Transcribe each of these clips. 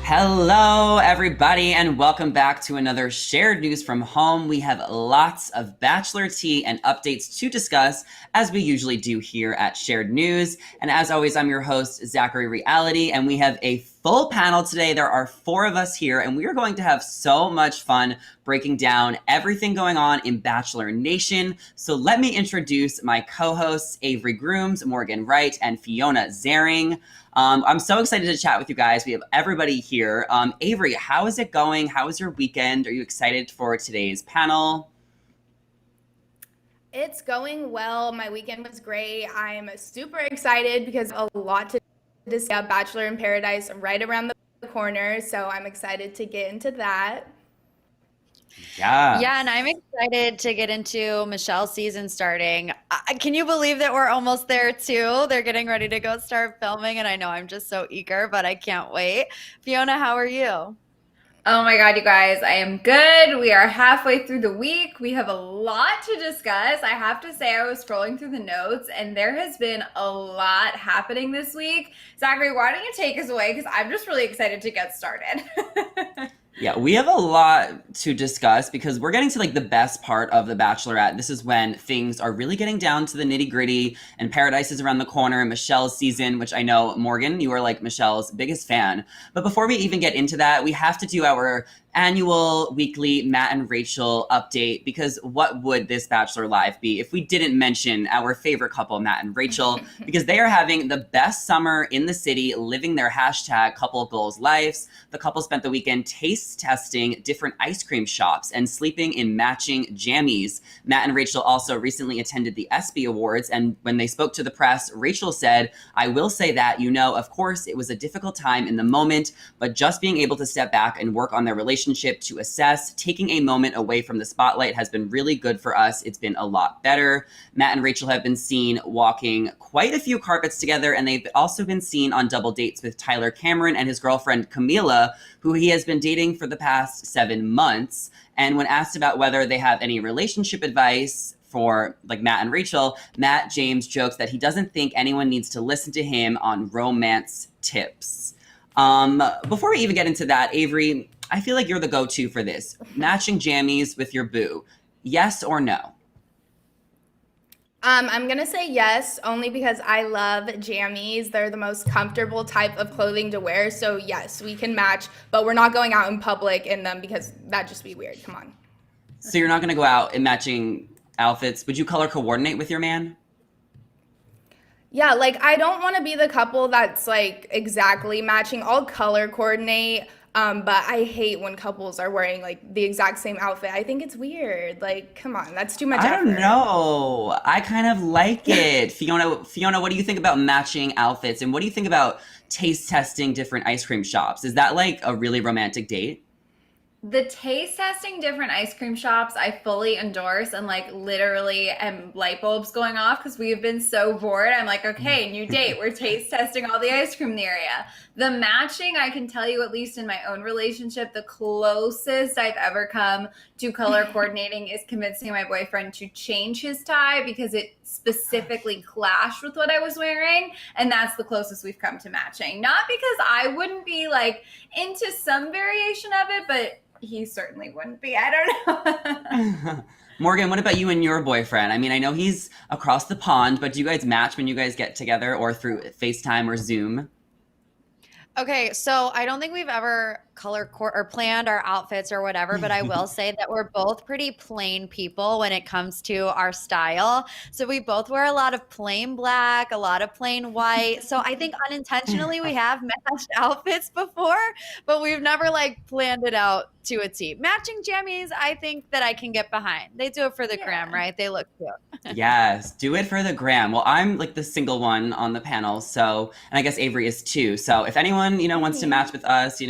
Hello, everybody, and welcome back to another Shared News from Home. We have lots of Bachelor tea and updates to discuss, as we usually do here at Shared News. And as always, I'm your host, Zachary Reality, and we have a full panel today. There are 4 of us here, and we are going to have so much fun breaking down everything going on in Bachelor Nation. So let me introduce my co-hosts, Avery Grooms, Morgan Wright, and Fiona Zaring. I'm so excited to chat with you guys. We have everybody here. Avery, how is it going? How was your weekend? Are you excited for today's panel? It's going well. My weekend was great. I'm super excited because a lot to discuss. Bachelor in Paradise right around the corner, so I'm excited to get into that. Yeah. And I'm excited to get into Michelle's season starting. Can you believe that we're almost there too? They're getting ready to go start filming, and I know I'm just so eager, but I can't wait. Fiona, how are you? Oh my God, you guys, I am good. We are halfway through the week. We have a lot to discuss. I have to say, I was scrolling through the notes and there has been a lot happening this week. Zachary, why don't you take us away? Because I'm just really excited to get started. Yeah, we have a lot to discuss because we're getting to like the best part of The Bachelorette. This is when things are really getting down to the nitty gritty and Paradise is around the corner. Michelle's season, which I know, Morgan, you are like Michelle's biggest fan. But before we even get into that, we have to do our annual weekly Matt and Rachael update, because what would this Bachelor Live be if we didn't mention our favorite couple, Matt and Rachael, because they are having the best summer in the city, living their hashtag couple goals lives. The couple spent the weekend taste testing different ice cream shops and sleeping in matching jammies. Matt and Rachael also recently attended the ESPY Awards, and when they spoke to the press, Rachael said, "I will say that, of course, it was a difficult time in the moment, but just being able to step back and work on their relationship to assess, taking a moment away from the spotlight has been really good for us. It's been a lot better." Matt and Rachael have been seen walking quite a few carpets together, and they've also been seen on double dates with Tyler Cameron and his girlfriend Camila, who he has been dating for the past 7 months. And when asked about whether they have any relationship advice for like Matt and Rachael, Matt James jokes that he doesn't think anyone needs to listen to him on romance tips. Before we even get into that, Avery, I feel like you're the go-to for this. Matching jammies with your boo. Yes or no? I'm gonna say yes, only because I love jammies. They're the most comfortable type of clothing to wear. So yes, we can match, but we're not going out in public in them because that'd just be weird. Come on. So you're not going to go out in matching outfits. Would you color coordinate with your man? Yeah, like I don't want to be the couple that's like exactly matching. I'll color coordinate, but I hate when couples are wearing like the exact same outfit. I think it's weird. Like, come on, that's too much I don't effort. know. I kind of like it. Fiona, what do you think about matching outfits? And what do you think about taste testing different ice cream shops? Is that like a really romantic date? The taste testing different ice cream shops, I fully endorse, and like literally am light bulbs going off because we have been so bored. I'm like, okay, new date. We're taste testing all the ice cream in the area. The matching, I can tell you, at least in my own relationship, the closest I've ever come to color coordinating is convincing my boyfriend to change his tie because it specifically clashed with what I was wearing. And that's the closest we've come to matching. Not because I wouldn't be like into some variation of it, but he certainly wouldn't be. I don't know. Morgan, what about you and your boyfriend? I mean, I know he's across the pond, but do you guys match when you guys get together or through FaceTime or Zoom? Okay, so I don't think we've ever or planned our outfits or whatever, but I will say that we're both pretty plain people when it comes to our style. So we both wear a lot of plain black, a lot of plain white. So I think unintentionally we have matched outfits before, but we've never like planned it out to a T. Matching jammies, I think that I can get behind. They do it for the gram, right? They look cute. Yes, do it for the gram. Well, I'm like the single one on the panel, so, and I guess Avery is too. So if anyone, wants to match with us,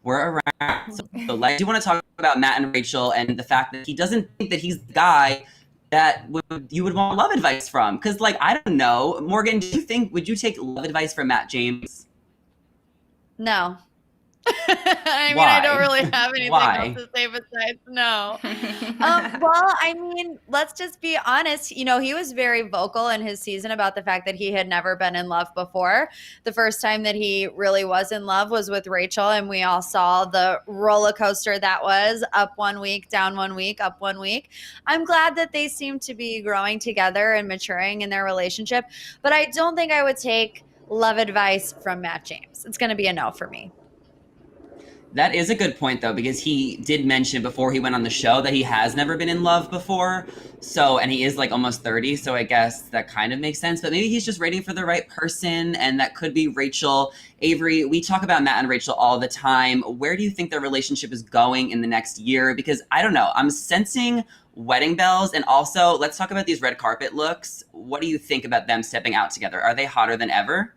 we're around. So like, I do want to talk about Matt and Rachael and the fact that he doesn't think that he's the guy that you would want love advice from. Because like, I don't know, Morgan, would you take love advice from Matt James? No. I mean, Why? I don't really have anything Why? else to say besides no. Well, I mean, let's just be honest. You know, he was very vocal in his season about the fact that he had never been in love before. The first time that he really was in love was with Rachel, and we all saw the roller coaster that was, up 1 week, down 1 week, up 1 week. I'm glad that they seem to be growing together and maturing in their relationship, but I don't think I would take love advice from Matt James. It's going to be a no for me. That is a good point, though, because he did mention before he went on the show that he has never been in love before. So, and he is like almost 30, so I guess that kind of makes sense. But maybe he's just waiting for the right person, and that could be Rachel. Avery, we talk about Matt and Rachel all the time. Where do you think their relationship is going in the next year? Because I don't know, I'm sensing wedding bells. And also, let's talk about these red carpet looks. What do you think about them stepping out together? Are they hotter than ever?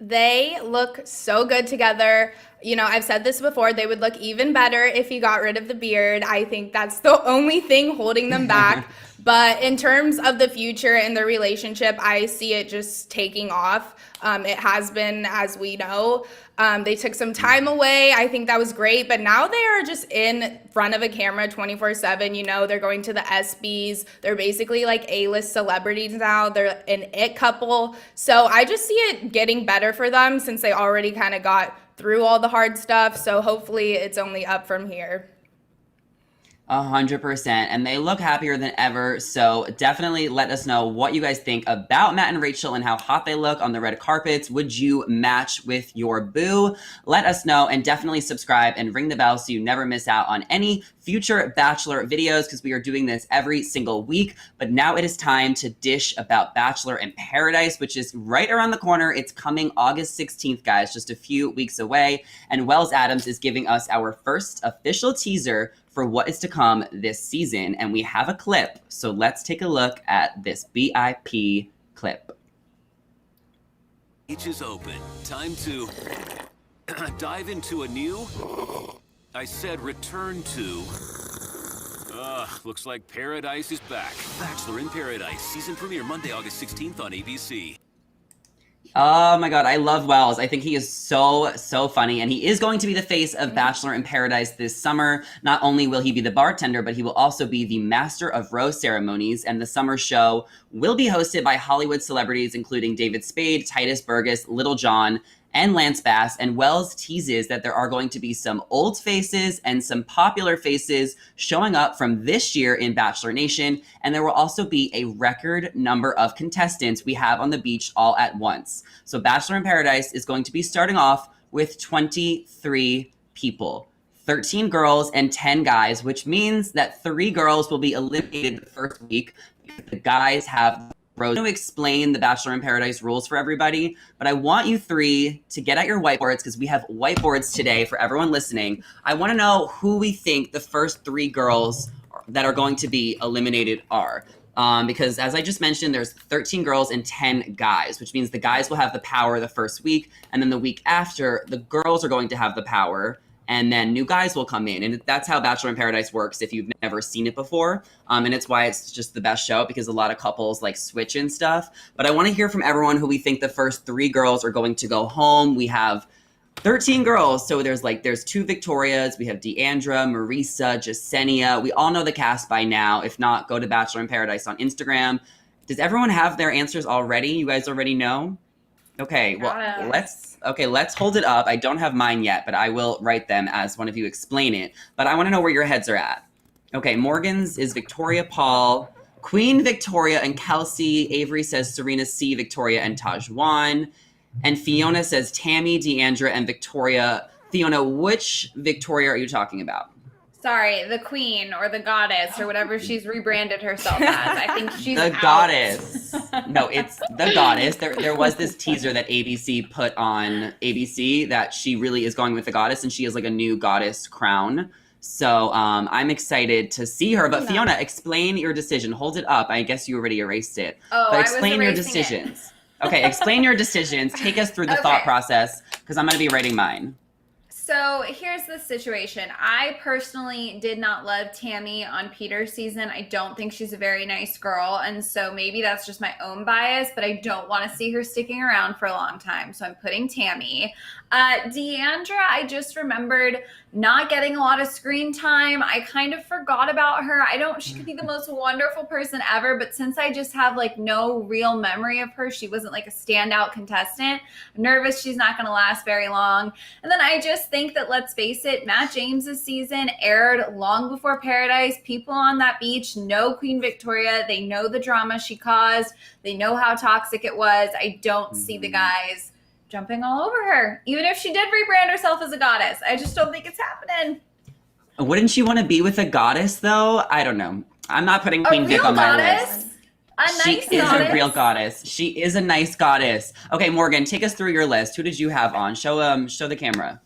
They look so good together. You know, I've said this before, they would look even better if he got rid of the beard. I think that's the only thing holding them back. But in terms of the future and the relationship, I see it just taking off. It has been, as we know. They took some time away. I think that was great. But now they are just in front of a camera 24/7. You know, they're going to the ESPYs. They're basically like A-list celebrities now. They're an it couple. So I just see it getting better for them since they already kind of got through all the hard stuff. So hopefully it's only up from here. 100%. And they look happier than ever. So definitely let us know what you guys think about Matt and Rachel and how hot they look on the red carpets. Would you match with your boo? Let us know, and definitely subscribe and ring the bell so you never miss out on any future Bachelor videos, because we are doing this every single week. But now it is time to dish about Bachelor in Paradise, which is right around the corner. It's coming August 16th, guys, just a few weeks away. And Wells Adams is giving us our first official teaser for what is to come this season. And we have a clip. So let's take a look at this BIP clip. Each is open. Time to dive into a new, I said return to. Looks like Paradise is back. Bachelor in Paradise, season premiere Monday, August 16th on ABC. Oh my God, I love Wells. I think he is so funny, and he is going to be the face of Bachelor in Paradise this summer. Not only will he be the bartender, but he will also be the master of rose ceremonies, and the summer show will be hosted by Hollywood celebrities including David Spade, Titus Burgess, Little John, and Lance Bass. And Wells teases that there are going to be some old faces and some popular faces showing up from this year in Bachelor Nation. And there will also be a record number of contestants we have on the beach all at once. So Bachelor in Paradise is going to be starting off with 23 people. 13 girls and 10 guys, which means that 3 girls will be eliminated the first week because the guys have I'm going to explain the Bachelor in Paradise rules for everybody, but I want you 3 to get out your whiteboards, because we have whiteboards today for everyone listening. I want to know who we think the first 3 girls that are going to be eliminated are. Because as I just mentioned, there's 13 girls and 10 guys, which means the guys will have the power the first week, and then the week after, the girls are going to have the power, and then new guys will come in. And that's how Bachelor in Paradise works if you've never seen it before. And it's why it's just the best show, because a lot of couples like switch and stuff. But I want to hear from everyone who we think the first 3 girls are going to go home. We have 13 girls. So there's 2 Victorias. We have Deandra, Marisa, Jasenia. We all know the cast by now. If not, go to Bachelor in Paradise on Instagram. Does everyone have their answers already? You guys already know? Okay, well, let's hold it up. I don't have mine yet, but I will write them as one of you explain it. But I want to know where your heads are at. Okay, Morgan's is Victoria, Paul, Queen, Victoria, and Kelsey. Avery says Serena C, Victoria, and Tajwan. And Fiona says Tammy, Deandra, and Victoria. Fiona, which Victoria are you talking about? Sorry, the queen or the goddess or whatever she's rebranded herself as. I think she's the out. Goddess. No, it's the goddess. There was this teaser that ABC put on ABC that she really is going with the goddess, and she has like a new goddess crown. So I'm excited to see her. But Fiona, explain your decision. Hold it up. I guess you already erased it. Oh, but I was explain your erasing decisions. Okay, explain your decisions. Take us through the thought process, because I'm going to be writing mine. So here's the situation. I personally did not love Tammy on Peter's season. I don't think she's a very nice girl. And so maybe that's just my own bias, but I don't want to see her sticking around for a long time. So I'm putting Tammy. Deandra, I just remembered not getting a lot of screen time. I kind of forgot about her. She could be the most wonderful person ever, but since I just have like no real memory of her, she wasn't like a standout contestant. I'm nervous she's not going to last very long. And then I just think that, let's face it, Matt James's season aired long before Paradise. People on that beach know Queen Victoria. They know the drama she caused. They know how toxic it was. I don't see the guys jumping all over her, even if she did rebrand herself as a goddess. I just don't think it's happening. Wouldn't she want to be with a goddess, though? I don't know. I'm not putting Queen Vic on my list. A nice She is goddess. a real goddess. She is a nice goddess. Okay, Morgan, take us through your list. Who did you have on? Show the camera.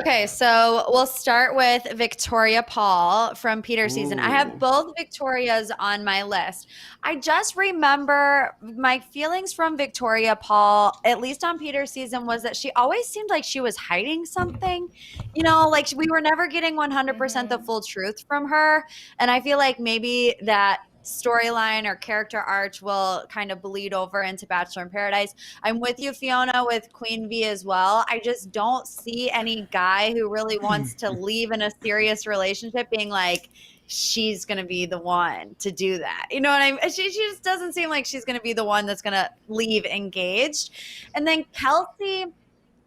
Okay, so we'll start with Victoria Paul from Peter's season. I have both Victorias on my list. I just remember my feelings from Victoria Paul, at least on Peter's season, was that she always seemed like she was hiding something. You know, like we were never getting 100% the full truth from her. And I feel like maybe that storyline or character arch will kind of bleed over into Bachelor in Paradise. I'm with you, Fiona, with Queen V as well. I just don't see any guy who really wants to leave in a serious relationship being like, she's going to be the one to do that. You know what I mean? She just doesn't seem like she's going to be the one that's going to leave engaged. And then Kelsey,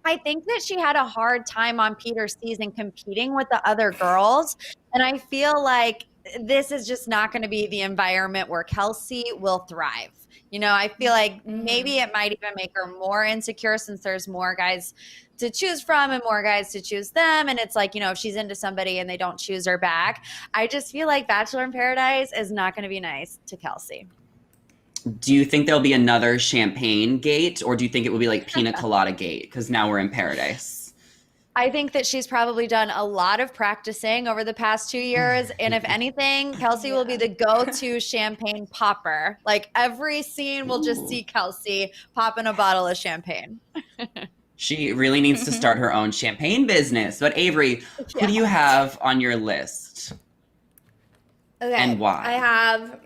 I think that she had a hard time on Peter's season competing with the other girls. And I feel like this is just not going to be the environment where Kelsey will thrive. You know, I feel like maybe it might even make her more insecure since there's more guys to choose from and more guys to choose them. And it's like, you know, if she's into somebody and they don't choose her back, I just feel like Bachelor in Paradise is not going to be nice to Kelsey. Do you think there'll be another champagne gate, or do you think it will be like pina colada gate? Because now we're in Paradise. I think that she's probably done a lot of practicing over the past 2 years. And if anything, Kelsey will be the go-to champagne popper. Like every scene will just see Kelsey popping a bottle of champagne. She really needs to start her own champagne business. But Avery, who do you have on your list? Okay. And why? I have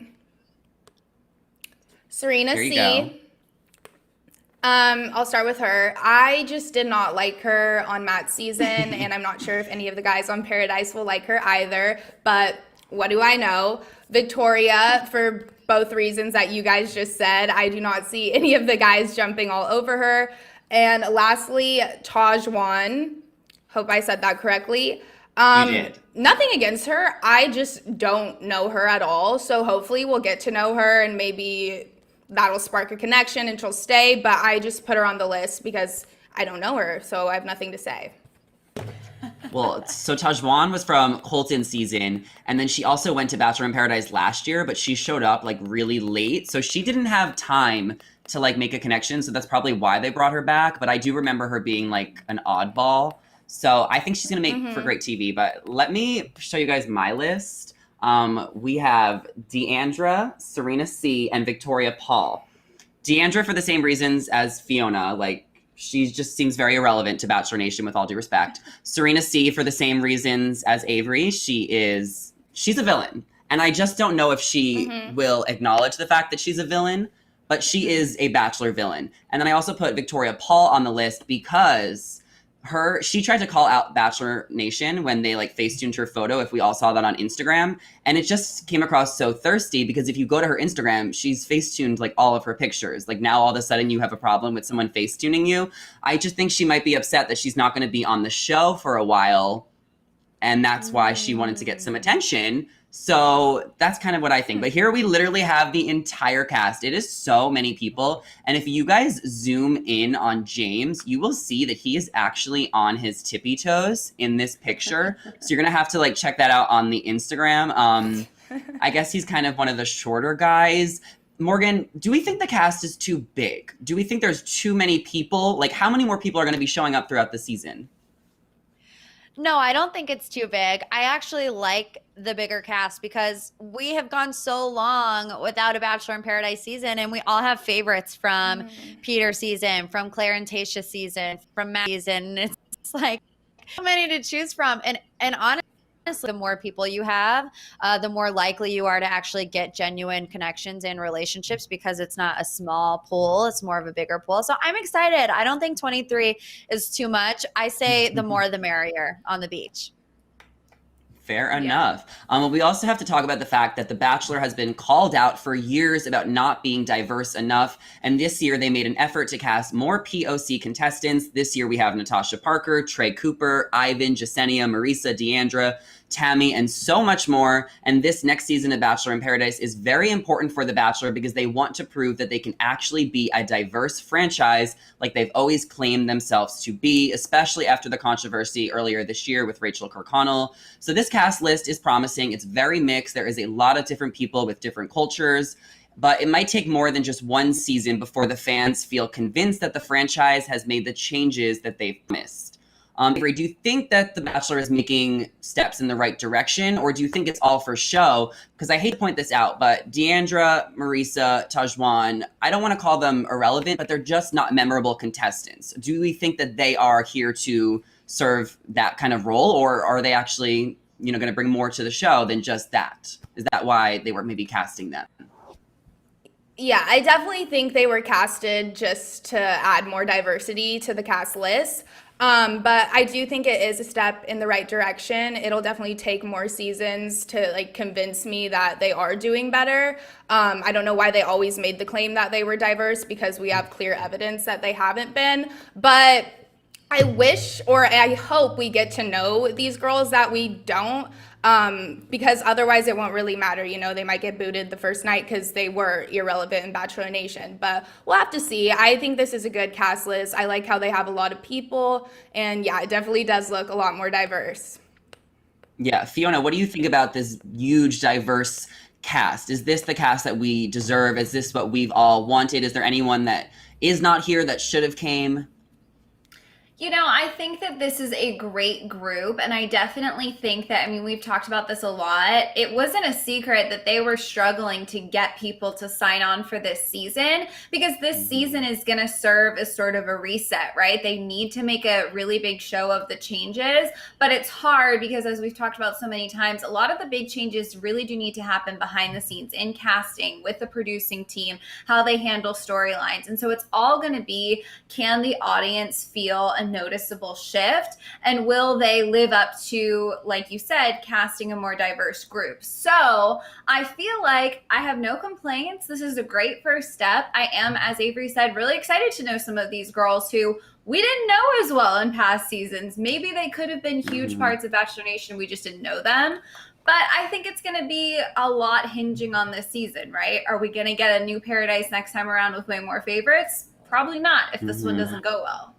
Serena There you C. go. I'll start with her. I just did not like her on Matt's season, and I'm not sure if any of the guys on Paradise will like her either, but what do I know? Victoria, for both reasons that you guys just said, I do not see any of the guys jumping all over her. And lastly, Tajwan. Hope I said that correctly. You did. Nothing against her. I just don't know her at all. So hopefully we'll get to know her and maybe that'll spark a connection and she'll stay. But I just put her on the list because I don't know her. So I have nothing to say. Well, so Tajwan was from Colton's season, and then she also went to Bachelor in Paradise last year, but she showed up like really late. So she didn't have time to like make a connection. So that's probably why they brought her back. But I do remember her being like an oddball. So I think she's going to make for great TV. But let me show you guys my list. We have Deandra, Serena C, and Victoria Paul. Deandra for the same reasons as Fiona. Like, she just seems very irrelevant to Bachelor Nation, with all due respect. Serena C for the same reasons as Avery. She's a villain. And I just don't know if she will acknowledge the fact that she's a villain, but she is a Bachelor villain. And then I also put Victoria Paul on the list because she tried to call out Bachelor Nation when they like facetuned her photo, if we all saw that on Instagram. And it just came across so thirsty because if you go to her Instagram, she's facetuned like all of her pictures. Like now all of a sudden you have a problem with someone facetuning you. I just think she might be upset that she's not going to be on the show for a while. And that's why she wanted to get some attention. So that's kind of what I think. But here we literally have the entire cast. It is so many people. And if you guys zoom in on James, you will see that he is actually on his tippy toes in this picture. So you're going to have to like check that out on the Instagram. I guess he's kind of one of the shorter guys. Morgan, do we think the cast is too big? Do we think there's too many people? Like how many more people are going to be showing up throughout the season? No, I don't think it's too big. I actually like the bigger cast because we have gone so long without a Bachelor in Paradise season, and we all have favorites from Peter's season, from Claire and Tayshia's season, from Matt's season. It's like so many to choose from. And honestly, the more people you have, the more likely you are to actually get genuine connections and relationships, because it's not a small pool, it's more of a bigger pool. So I'm excited. I don't think 23 is too much. I say the more the merrier on the beach. Fair enough. We also have to talk about the fact that The Bachelor has been called out for years about not being diverse enough. And this year they made an effort to cast more POC contestants. This year we have Natasha Parker, Trey Cooper, Ivan, Jasenia, Marisa, Deandra, Tammy, and so much more. And this next season of Bachelor in Paradise is very important for The Bachelor because they want to prove that they can actually be a diverse franchise like they've always claimed themselves to be, especially after the controversy earlier this year with Rachael Kirkconnell. So this cast list is promising. It's very mixed. There is a lot of different people with different cultures, but it might take more than just one season before the fans feel convinced that the franchise has made the changes that they've missed. Avery, do you think that The Bachelor is making steps in the right direction, or do you think it's all for show? Because I hate to point this out, but Deandra, Marisa, Tajwan, I don't want to call them irrelevant, but they're just not memorable contestants. Do we think that they are here to serve that kind of role, or are they actually, going to bring more to the show than just that? Is that why they were maybe casting them? Yeah, I definitely think they were casted just to add more diversity to the cast list. But I do think it is a step in the right direction. It'll definitely take more seasons to convince me that they are doing better. I don't know why they always made the claim that they were diverse, because we have clear evidence that they haven't been. But I wish, or I hope, we get to know these girls that we don't, because otherwise it won't really matter. They might get booted the first night because they were irrelevant in Bachelor Nation, but we'll have to see. I think this is a good cast list. I like how they have a lot of people, and yeah, it definitely does look a lot more diverse. Yeah, Fiona, what do you think about this huge, diverse cast? Is this the cast that we deserve? Is this what we've all wanted? Is there anyone that is not here that should have came? I think that this is a great group, and I definitely think that, we've talked about this a lot. It wasn't a secret that they were struggling to get people to sign on for this season, because this season is going to serve as sort of a reset, right? They need to make a really big show of the changes, but it's hard because, as we've talked about so many times, a lot of the big changes really do need to happen behind the scenes in casting, with the producing team, how they handle storylines. And so it's all going to be, can the audience feel a noticeable shift, and will they live up to, like you said, casting a more diverse group? So I feel like I have no complaints. This is a great first step. I am, as Avery said, really excited to know some of these girls who we didn't know as well in past seasons. Maybe they could have been huge parts of Bachelor Nation, we just didn't know them. But I think it's going to be a lot hinging on this season, right? Are we going to get a new Paradise next time around with way more favorites? Probably not, if this one doesn't go well,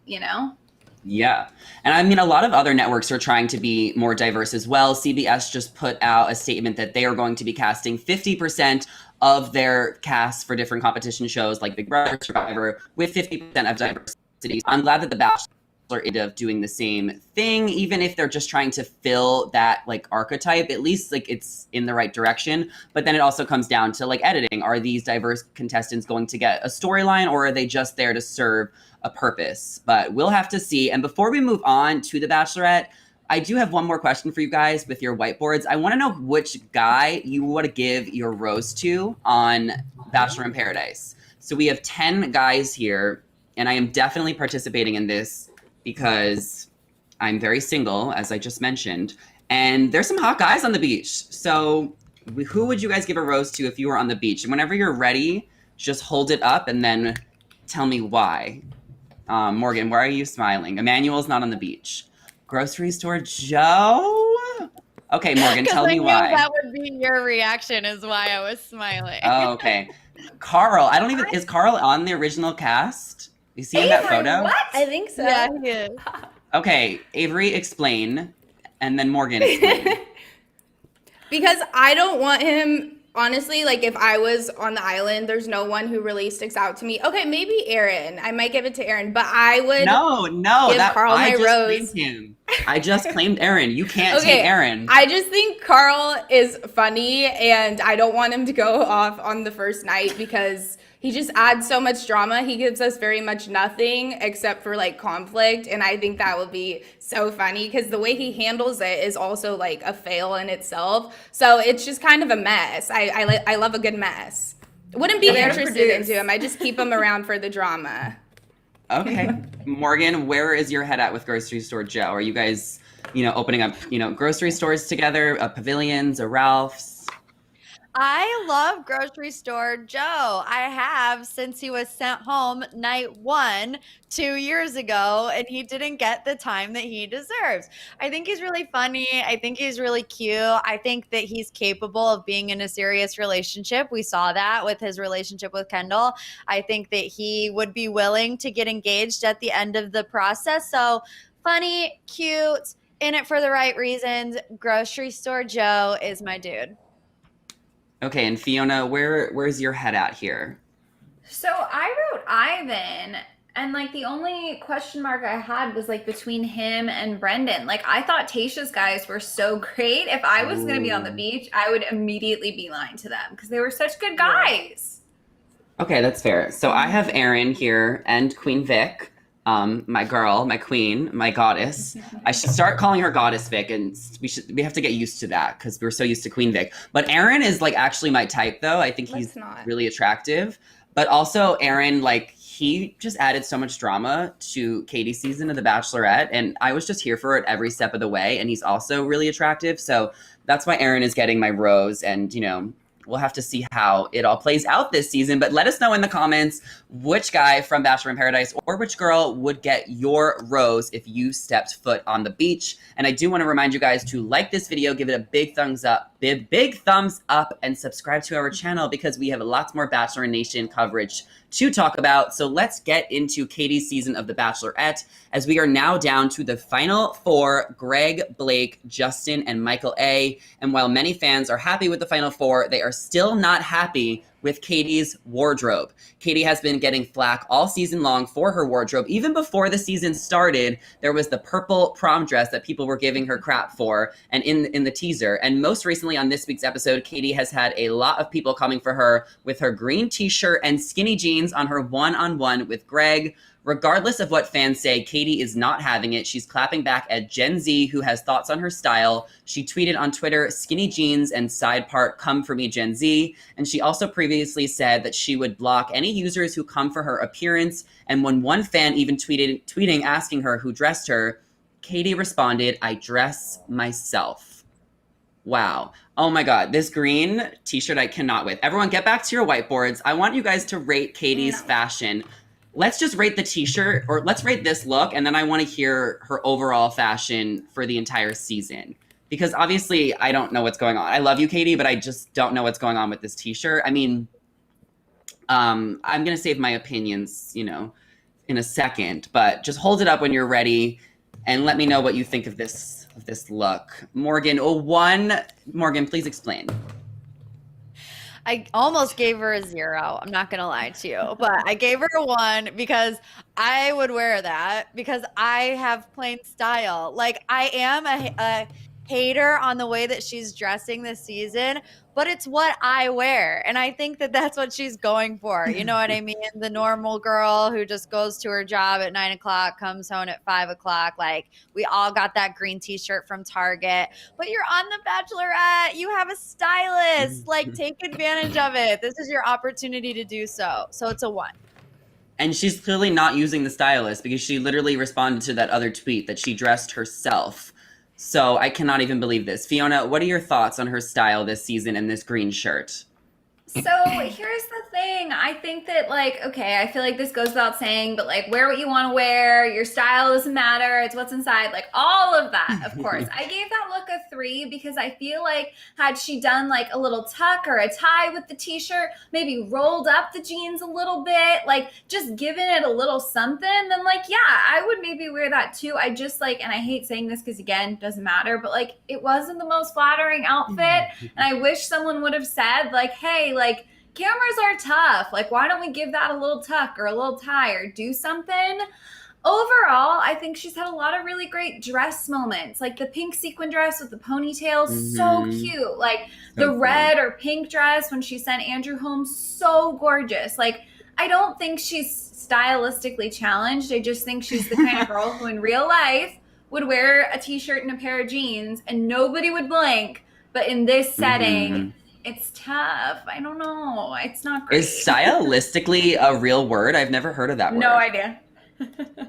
Yeah. And a lot of other networks are trying to be more diverse as well. CBS just put out a statement that they are going to be casting 50% of their casts for different competition shows like Big Brother, Survivor, with 50% of diversity. I'm glad that The Bachelor is doing the same thing, even if they're just trying to fill that archetype. At least it's in the right direction. But then it also comes down to editing. Are these diverse contestants going to get a storyline, or are they just there to serve a purpose? But we'll have to see. And before we move on to The Bachelorette, I do have one more question for you guys with your whiteboards. I want to know which guy you want to give your rose to on Bachelor in Paradise. So we have 10 guys here, and I am definitely participating in this because I'm very single, as I just mentioned, and there's some hot guys on the beach. So who would you guys give a rose to if you were on the beach? And whenever you're ready, just hold it up and then tell me why. Morgan, why are you smiling? Emmanuel's not on the beach. Grocery store Joe? Okay, Morgan, tell me why. That would be your reaction, is why I was smiling. Oh, okay. Carl, is Carl on the original cast? Is he in that photo? What? I think so. Yeah, he is. Okay, Avery, explain. And then Morgan, explain. Because I don't want him, honestly, if I was on the island, there's no one who really sticks out to me. Okay, maybe Aaron. I might give it to Aaron, but I would give Carl my rose. I just claimed Aaron. You can't take Aaron. I just think Carl is funny, and I don't want him to go off on the first night because He just adds so much drama. He gives us very much nothing except for like conflict. And I think that would be so funny because the way he handles it is also like a fail in itself. So it's just kind of a mess. I love a good mess. Wouldn't be There to interested produce. into him. I just keep him around for the drama. Okay. Morgan, where is your head at with Grocery Store Joe? Are you guys, opening up, grocery stores together, pavilions, a Ralph's? I love Grocery Store Joe. I have since he was sent home night 1 2 years ago, and he didn't get the time that he deserves. I think he's really funny. I think he's really cute. I think that he's capable of being in a serious relationship. We saw that with his relationship with Kendall. I think that he would be willing to get engaged at the end of the process. So funny, cute, in it for the right reasons. Grocery Store Joe is my dude. Okay, and Fiona, where's your head at here? So I wrote Ivan, and like the only question mark I had was like between him and Brendan. Like I thought Tayshia's guys were so great. If I was gonna be on the beach, I would immediately beeline to them because they were such good guys. Okay, that's fair. So I have Erin here and Queen Vic, my girl, my queen, my goddess. I should start calling her Goddess Vic, and we have to get used to that because we're so used to Queen Vic. But Erin is like actually my type, though. I think he's really attractive. But also Erin, like he just added so much drama to Katie's season of The Bachelorette, and I was just here for it every step of the way. And he's also really attractive, so that's why Erin is getting my rose. And we'll have to see how it all plays out this season. But let us know in the comments which guy from Bachelor in Paradise or which girl would get your rose if you stepped foot on the beach. And I do want to remind you guys to like this video, give it a big thumbs up, big thumbs up, and subscribe to our channel because we have lots more Bachelor Nation coverage to talk about. So let's get into Katie's season of The Bachelorette, as we are now down to the final 4, Greg, Blake, Justin, and Michael A. And while many fans are happy with the final 4, they are still not happy with Katie's wardrobe. Katie has been getting flack all season long for her wardrobe. Even before the season started, there was the purple prom dress that people were giving her crap for, and in the teaser. And most recently on this week's episode, Katie has had a lot of people coming for her with her green t-shirt and skinny jeans on her one-on-one with Greg. Regardless of what fans say, Katie is not having it. She's clapping back at Gen Z, who has thoughts on her style. She tweeted on Twitter, "Skinny jeans and side part, come for me, Gen Z." And she also previously said that she would block any users who come for her appearance. And when one fan even tweeting asking her who dressed her, Katie responded, "I dress myself." Wow. Oh my God. This green t-shirt I cannot with. Everyone get back to your whiteboards. I want you guys to rate Katie's fashion. Let's just rate the t-shirt, or let's rate this look, and then I want to hear her overall fashion for the entire season. Because obviously, I don't know what's going on. I love you, Katie, but I just don't know what's going on with this t-shirt. I mean, I'm going to save my opinions, in a second, but just hold it up when you're ready and let me know what you think of this look. Morgan, Morgan, please explain. I almost gave her a 0. I'm not going to lie to you, but I gave her a 1 because I would wear that because I have plain style. Like I am a hater on the way that she's dressing this season, but it's what I wear. And I think that that's what she's going for. You know what I mean? The normal girl who just goes to her job at 9 o'clock, comes home at 5 o'clock. Like we all got that green t-shirt from Target, but you're on The Bachelorette. You have a stylist. Like take advantage of it. This is your opportunity to do so. So it's a 1. And she's clearly not using the stylist because she literally responded to that other tweet that she dressed herself. So I cannot even believe this. Fiona, what are your thoughts on her style this season and this green shirt? So here's the thing. I think that okay, I feel like this goes without saying, but wear what you want to wear. Your style doesn't matter. It's what's inside. All of that, of course. I gave that look a 3 because I feel like had she done a little tuck or a tie with the t-shirt, maybe rolled up the jeans a little bit, just given it a little something, then yeah, I would maybe wear that too. I just and I hate saying this because again, doesn't matter, but it wasn't the most flattering outfit. And I wish someone would have said hey, cameras are tough. Why don't we give that a little tuck or a little tie or do something? Overall, I think she's had a lot of really great dress moments. The pink sequin dress with the ponytail, so cute. The red or pink dress when she sent Andrew home, so gorgeous. I don't think she's stylistically challenged. I just think she's the kind of girl who in real life would wear a t-shirt and a pair of jeans and nobody would blink. But in this setting, it's tough. I don't know. It's not great. Is stylistically a real word? I've never heard of that word. No idea.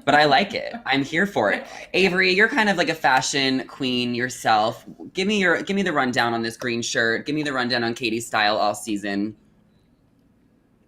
But I like it. I'm here for it. Avery, you're kind of like a fashion queen yourself. Give me the rundown on this green shirt. Give me the rundown on Katie's style all season.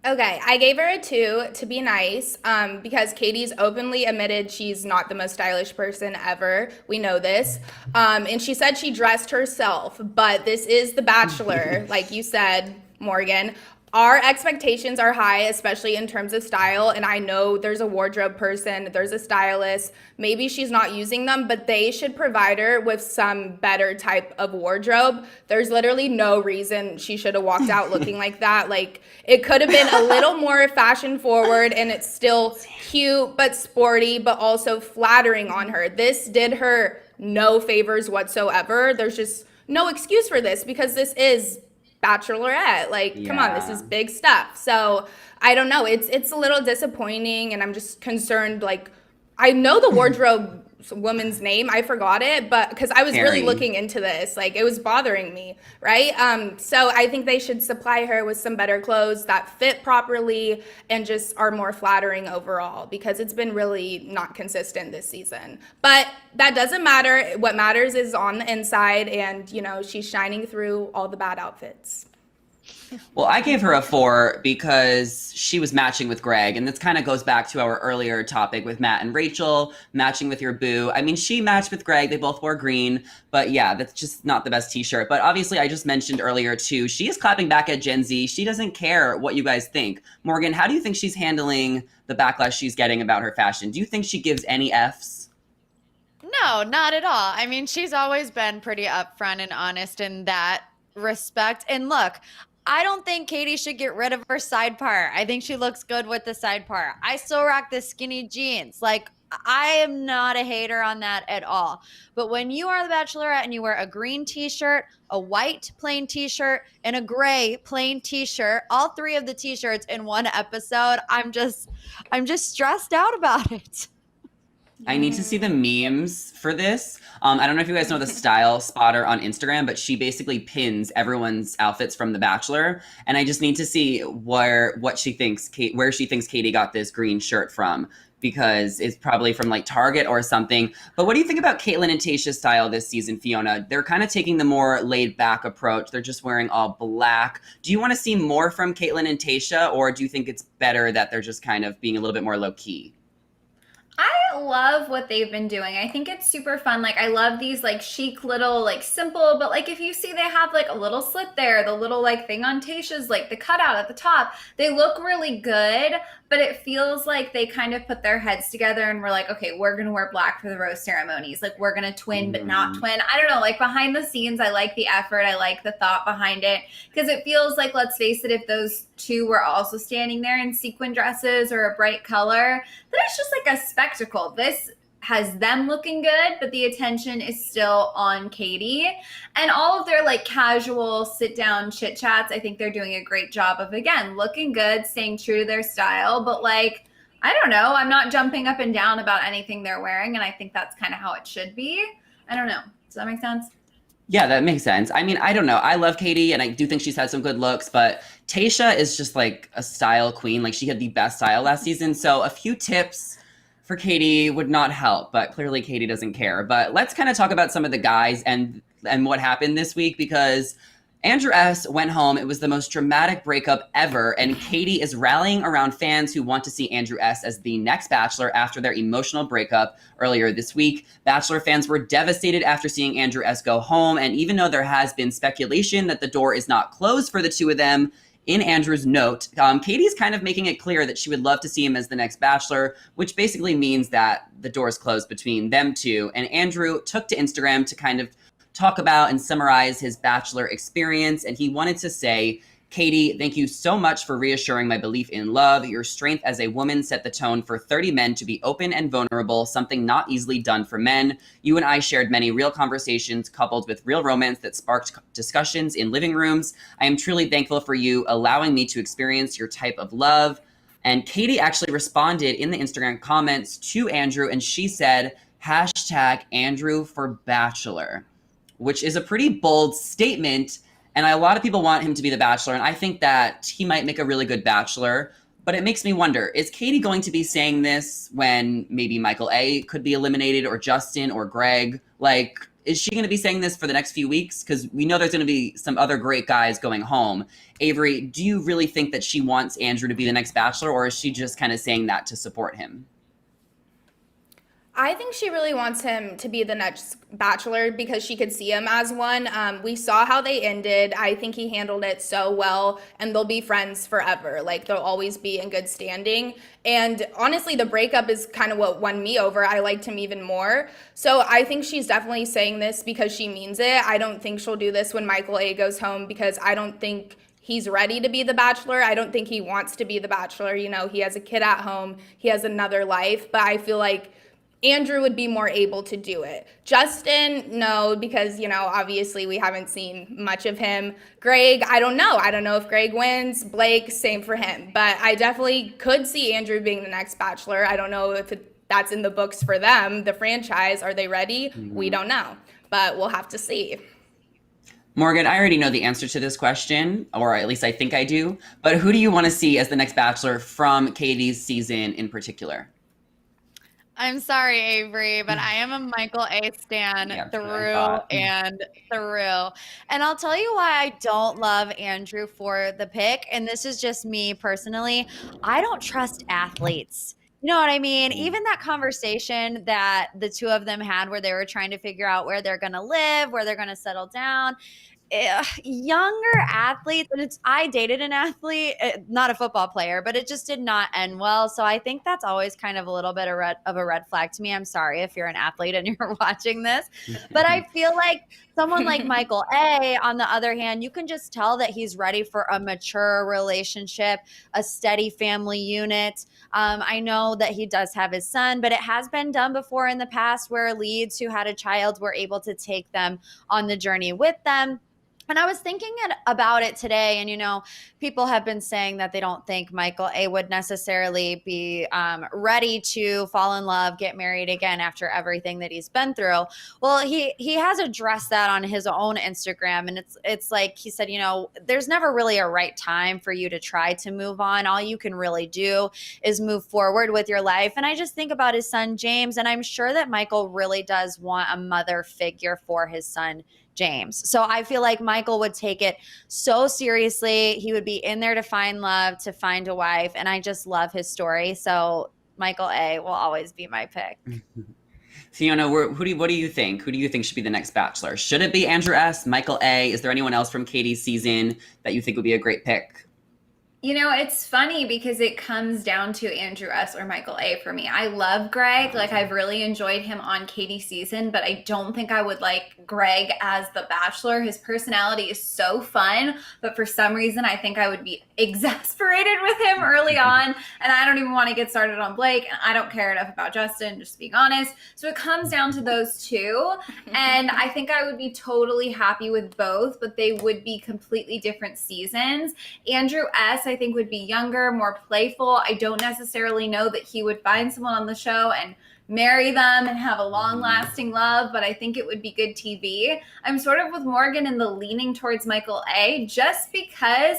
Okay, I gave her a 2 to be nice, because Katie's openly admitted she's not the most stylish person ever. We know this. And she said she dressed herself, but this is The Bachelor, like you said, Morgan. Our expectations are high, especially in terms of style, and I know there's a wardrobe person, there's a stylist, maybe she's not using them, but they should provide her with some better type of wardrobe. There's literally no reason she should have walked out looking like that. Like, it could have been a little more fashion forward, and it's still cute, but sporty, but also flattering on her. This did her no favors whatsoever. There's just no excuse for this, because this is Bachelorette. Like, come on, this is big stuff. So I don't know. It's a little disappointing, and I'm just concerned. Like, I know the wardrobe woman's name. I forgot it, but because I was really looking into this, like, it was bothering me, right? So I think they should supply her with some better clothes that fit properly and just are more flattering overall, because it's been really not consistent this season. But that doesn't matter. What matters is on the inside, and, you know, she's shining through all the bad outfits. Well, I gave her a 4 because she was matching with Greg, and this kind of goes back to our earlier topic with Matt and Rachel, matching with your boo. I mean, she matched with Greg. They both wore green, but yeah, that's just not the best t-shirt. But obviously, I just mentioned earlier, too, she is clapping back at Gen Z. She doesn't care what you guys think. Morgan, how do you think she's handling the backlash she's getting about her fashion? Do you think she gives any Fs? No, not at all. I mean, she's always been pretty upfront and honest in that respect. And look, I don't think Katie should get rid of her side part. I think she looks good with the side part. I still rock the skinny jeans. Like, I am not a hater on that at all. But when you are the Bachelorette and you wear a green t-shirt, a white plain t-shirt, and a gray plain t-shirt, all 3 of the t-shirts in one episode, I'm just stressed out about it. I need to see the memes for this. I don't know if you guys know the Style Spotter on Instagram, but she basically pins everyone's outfits from The Bachelor, and I just need to see where she thinks Katie got this green shirt from, because it's probably from like Target or something. But what do you think about Caitlyn and Tayshia's style this season, Fiona? They're kind of taking the more laid back approach. They're just wearing all black. Do you want to see more from Caitlyn and Tayshia, or do you think it's better that they're just kind of being a little bit more low key? I love what they've been doing. I think it's super fun. Like, I love these like chic little, like, simple, but like if you see they have like a little slit there, the little like thing on Tayshia's, like the cutout at the top, they look really good, but it feels like they kind of put their heads together and we're like, okay, we're going to wear black for the rose ceremonies. Like, we're going to twin, but not twin. I don't know. Like, behind the scenes, I like the effort. I like the thought behind it, because it feels like, let's face it, if those two were also standing there in sequin dresses or a bright color, then it's just like a spectacle. This has them looking good, but the attention is still on Katie. And all of their like casual sit down chit chats, I think they're doing a great job of, again, looking good, staying true to their style. But like, I don't know, I'm not jumping up and down about anything they're wearing. And I think that's kind of how it should be. I don't know. Does that make sense? Yeah, that makes sense. I mean, I don't know. I love Katie, and I do think she's had some good looks, but Tayshia is just like a style queen. Like, she had the best style last season. So a few tips for Katie would not help, but clearly Katie doesn't care. But let's kind of talk about some of the guys and what happened this week, because Andrew S. went home. It was the most dramatic breakup ever, and Katie is rallying around fans who want to see Andrew S. as the next Bachelor after their emotional breakup earlier this week. Bachelor fans were devastated after seeing Andrew S. go home, and even though there has been speculation that the door is not closed for the two of them, in Andrew's note, Katie's kind of making it clear that she would love to see him as the next Bachelor, which basically means that the door is closed between them two. And Andrew took to Instagram to kind of talk about and summarize his Bachelor experience. And he wanted to say, Katie, thank you so much for reassuring my belief in love. Your strength as a woman set the tone for 30 men to be open and vulnerable, something not easily done for men. You and I shared many real conversations coupled with real romance that sparked discussions in living rooms. I am truly thankful for you allowing me to experience your type of love. And Katie actually responded in the Instagram comments to Andrew, and she said, hashtag Andrew for Bachelor, which is a pretty bold statement. And a lot of people want him to be the Bachelor, and I think that he might make a really good Bachelor. But it makes me wonder, is Katie going to be saying this when maybe Michael A could be eliminated, or Justin, or Greg? Like, is she going to be saying this for the next few weeks? Because we know there's going to be some other great guys going home. Avery, do you really think that she wants Andrew to be the next Bachelor, or is she just kind of saying that to support him? I think she really wants him to be the next Bachelor because she could see him as one. We saw how they ended. I think he handled it so well, and they'll be friends forever. Like, they'll always be in good standing. And honestly, the breakup is kind of what won me over. I liked him even more. So I think she's definitely saying this because she means it. I don't think she'll do this when Michael A goes home, because I don't think he's ready to be the Bachelor. I don't think he wants to be the Bachelor. You know, he has a kid at home. He has another life. But I feel like Andrew would be more able to do it. Justin, no, because, you know, obviously we haven't seen much of him. Greg, I don't know. I don't know if Greg wins. Blake, same for him. But I definitely could see Andrew being the next Bachelor. I don't know if that's in the books for them, the franchise. Are they ready? Mm-hmm. We don't know. But we'll have to see. Morgan, I already know the answer to this question, or at least I think I do. But who do you want to see as the next Bachelor from Katie's season in particular? I'm sorry, Avery, but I am a Michael A stan through and through. And I'll tell you why I don't love Andrew for the pick. And this is just me personally. I don't trust athletes. You know what I mean? Even that conversation that the two of them had where they were trying to figure out where they're going to live, where they're going to settle down. Younger athletes, and I dated an athlete, not a football player, but it just did not end well. So I think that's always kind of a little bit of a red flag to me. I'm sorry if you're an athlete and you're watching this, but I feel like someone like Michael A, on the other hand, you can just tell that he's ready for a mature relationship, a steady family unit. I know that he does have his son, but it has been done before in the past where leads who had a child were able to take them on the journey with them. And I was thinking about it today, and, you know, people have been saying that they don't think Michael A would necessarily be ready to fall in love, get married again after everything that he's been through. Well, he has addressed that on his own Instagram, and it's like he said, you know, there's never really a right time for you to try to move on. All you can really do is move forward with your life. And I just think about his son, James, and I'm sure that Michael really does want a mother figure for his son, James. So I feel like Michael would take it so seriously. He would be in there to find love, to find a wife. And I just love his story. So Michael A will always be my pick. Fiona, what do you think? Who do you think should be the next Bachelor? Should it be Andrew S., Michael A.? Is there anyone else from Katie's season that you think would be a great pick? You know, it's funny because it comes down to Andrew S. or Michael A. for me. I love Greg. Like, I've really enjoyed him on Katie's season, but I don't think I would like Greg as the Bachelor. His personality is so fun, but for some reason, I think I would be exasperated with him early on, and I don't even want to get started on Blake, and I don't care enough about Justin, just being honest. So it comes down to those two, and I think I would be totally happy with both, but they would be completely different seasons. Andrew S., I think, would be younger, more playful. I don't necessarily know that he would find someone on the show and marry them and have a long-lasting love, but I think it would be good TV. I'm sort of with Morgan in the leaning towards Michael A, just because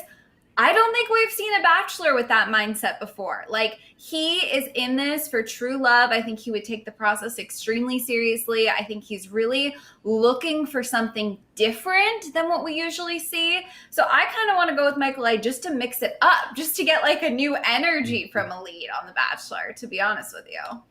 I don't think we've seen a Bachelor with that mindset before. Like, he is in this for true love. I think he would take the process extremely seriously. I think he's really looking for something different than what we usually see. So I kind of want to go with Michael A just to mix it up, just to get like a new energy from a lead on The Bachelor, to be honest with you.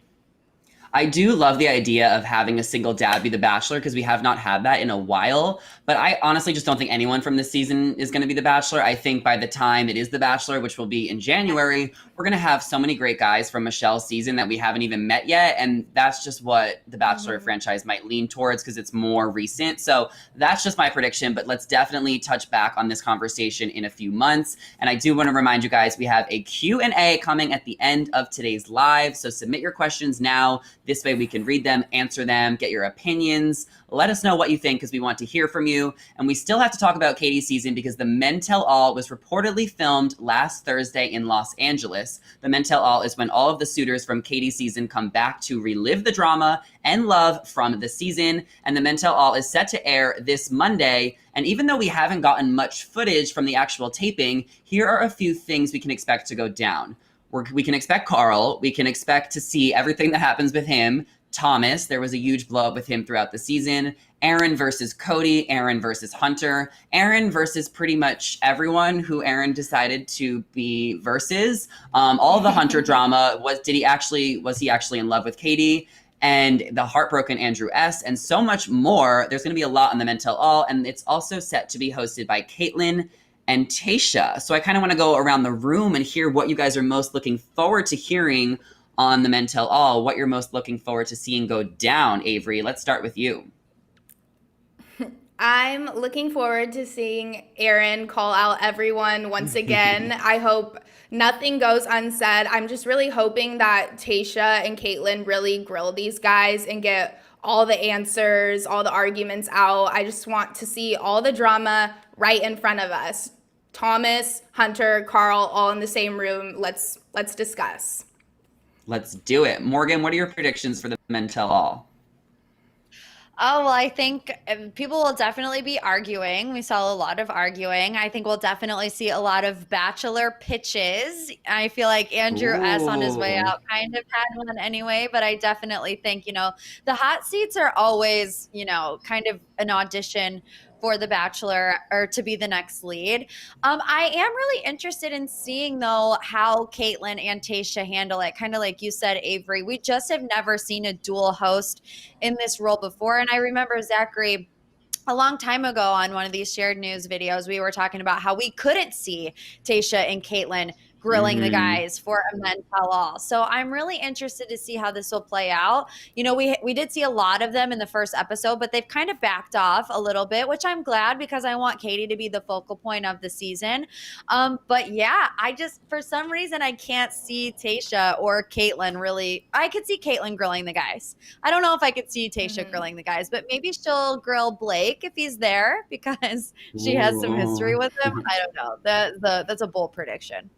I do love the idea of having a single dad be the Bachelor, because we have not had that in a while. But I honestly just don't think anyone from this season is going to be the Bachelor. I think by the time it is the Bachelor, which will be in January, we're going to have so many great guys from Michelle's season that we haven't even met yet. And that's just what the Bachelor franchise might lean towards, because it's more recent. So that's just my prediction. But let's definitely touch back on this conversation in a few months. And I do want to remind you guys, we have a Q&A coming at the end of today's live. So submit your questions now. This way we can read them, answer them, get your opinions. Let us know what you think because we want to hear from you. And we still have to talk about Katie's season because the Men Tell All was reportedly filmed last Thursday in Los Angeles. The Men Tell All is when all of the suitors from Katie's season come back to relive the drama and love from the season. And the Men Tell All is set to air this Monday. And even though we haven't gotten much footage from the actual taping, here are a few things we can expect to go down. We can expect Carl. We can expect to see everything that happens with him. Thomas, there was a huge blow up with him throughout the season. Aaron versus Cody, Aaron versus Hunter, Aaron versus pretty much everyone who Aaron decided to be versus. All the Hunter drama, was he actually in love with Katie? And the heartbroken Andrew S. and so much more. There's going to be a lot on the Men Tell All, and it's also set to be hosted by Caitlin and Tayshia. So I kind of want to go around the room and hear what you guys are most looking forward to hearing on the Men Tell All, what you're most looking forward to seeing go down. Avery, let's start with you. I'm looking forward to seeing Aaron call out everyone once again. I hope nothing goes unsaid. I'm just really hoping that Tayshia and Caitlin really grill these guys and get all the answers, all the arguments out. I just want to see all the drama right in front of us. Thomas, Hunter, Carl, all in the same room. Let's discuss. Let's do it. Morgan, what are your predictions for the Men Tell All? Oh, well, I think people will definitely be arguing. We saw a lot of arguing. I think we'll definitely see a lot of Bachelor pitches. I feel like Andrew S. on his way out kind of had one anyway, but I definitely think, the hot seats are always, kind of an audition for the Bachelor or to be the next lead. I am really interested in seeing, though, how Caitlin and Tayshia handle it. Kind of like you said, Avery, we just have never seen a dual host in this role before. And I remember, Zachary, a long time ago on one of these shared news videos, we were talking about how we couldn't see Tayshia and Caitlin grilling the guys for a Men Tell All. So I'm really interested to see how this will play out. We did see a lot of them in the first episode, but they've kind of backed off a little bit, which I'm glad because I want Katie to be the focal point of the season. But yeah, for some reason, I can't see Tayshia or Caitlin really. I could see Caitlin grilling the guys. I don't know if I could see Tayshia grilling the guys, but maybe she'll grill Blake if he's there because she has some history with him. I don't know. That's a bold prediction.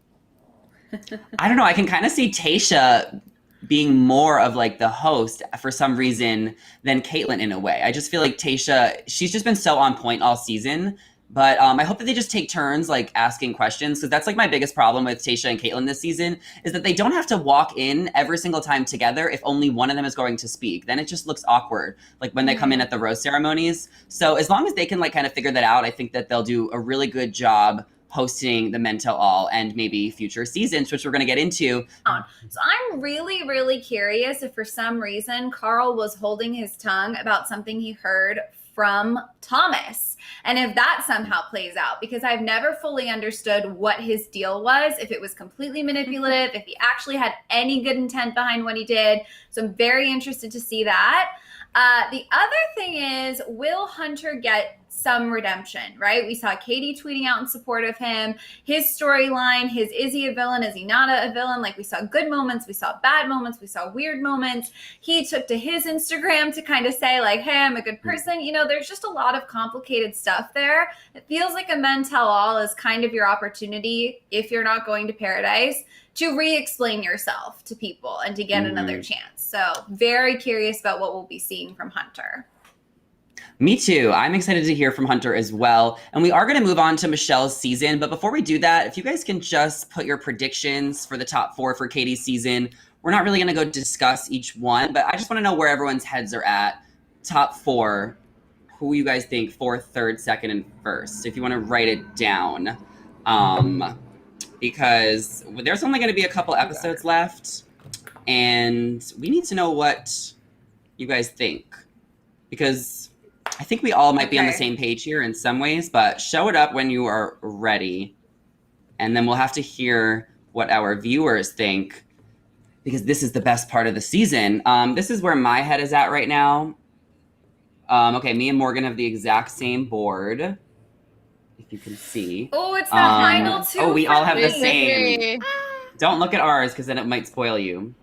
I don't know. I can kind of see Tayshia being more of like the host for some reason than Caitlin in a way. I just feel like Tayshia, she's just been so on point all season. But I hope that they just take turns like asking questions because that's like my biggest problem with Tayshia and Caitlin this season is that they don't have to walk in every single time together if only one of them is going to speak. Then it just looks awkward like when they come in at the rose ceremonies. So as long as they can like kind of figure that out, I think that they'll do a really good job hosting the Men Tell All and maybe future seasons, which we're going to get into. So I'm really, really curious if for some reason Carl was holding his tongue about something he heard from Thomas and if that somehow plays out because I've never fully understood what his deal was, if it was completely manipulative, if he actually had any good intent behind what he did. So I'm very interested to see that. The other thing is, will Hunter get some redemption, right? We saw Katie tweeting out in support of him. His storyline, is he a villain? Is he not a villain? Like we saw good moments, we saw bad moments, we saw weird moments. He took to his Instagram to kind of say like, hey, I'm a good person. There's just a lot of complicated stuff there. It feels like a Men Tell All is kind of your opportunity, if you're not going to Paradise, to re-explain yourself to people and to get another chance. So very curious about what we'll be seeing from Hunter. Me too. I'm excited to hear from Hunter as well. And we are going to move on to Michelle's season. But before we do that, if you guys can just put your predictions for the top 4 for Katie's season. We're not really going to go discuss each one, but I just want to know where everyone's heads are at. Top 4, who you guys think 4th, 3rd, 2nd, and 1st. If you want to write it down. Because there's only going to be a couple episodes left. And we need to know what you guys think. Because I think we all might be on the same page here in some ways, but show it up when you are ready. And then we'll have to hear what our viewers think because this is the best part of the season. This is where my head is at right now. Okay, me and Morgan have the exact same board. If you can see. Oh, it's the final 2. Oh, we all have the me. same. Don't look at ours because then it might spoil you.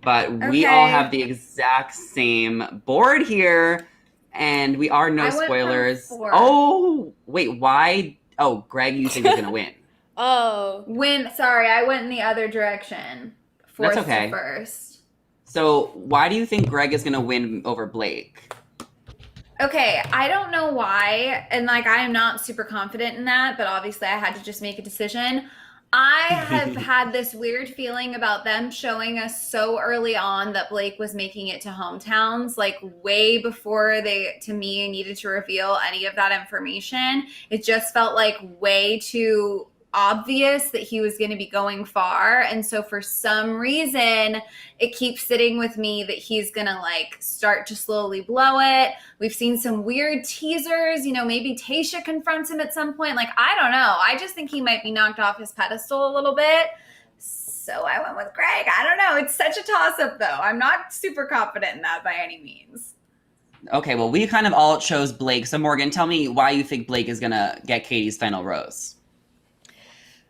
but we all Okay. have the exact same board here, and we are no I went from spoilers. 4. Oh, wait, why? Oh, Greg, you think is gonna win. Oh. Sorry, I went in the other direction. Fourth That's okay. to first. So why do you think Greg is gonna win over Blake? Okay, I don't know why, and like I am not super confident in that, but obviously I had to just make a decision. I have had this weird feeling about them showing us so early on that Blake was making it to hometowns, like way before they, to me, needed to reveal any of that information. It just felt like way too obvious that he was going to be going far. And so for some reason, it keeps sitting with me that he's going to like start to slowly blow it. We've seen some weird teasers, maybe Tayshia confronts him at some point. Like, I don't know. I just think he might be knocked off his pedestal a little bit. So I went with Greg. I don't know. It's such a toss-up, though. I'm not super confident in that by any means. Okay, well, we kind of all chose Blake. So Morgan, tell me why you think Blake is gonna get Katie's final rose.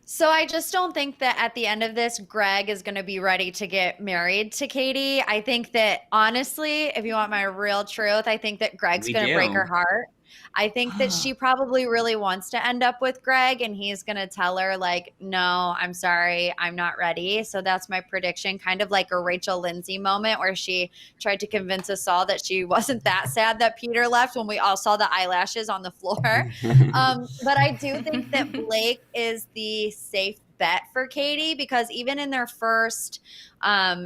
So I just don't think that at the end of this, Greg is going to be ready to get married to Katie. I think that honestly, if you want my real truth, I think that Greg's going to break her heart. I think that she probably really wants to end up with Greg, and he's going to tell her like, no, I'm sorry, I'm not ready. So that's my prediction, kind of like a Rachel Lindsay moment where she tried to convince us all that she wasn't that sad that Peter left when we all saw the eyelashes on the floor. But I do think that Blake is the safe bet for Katie, because even in their first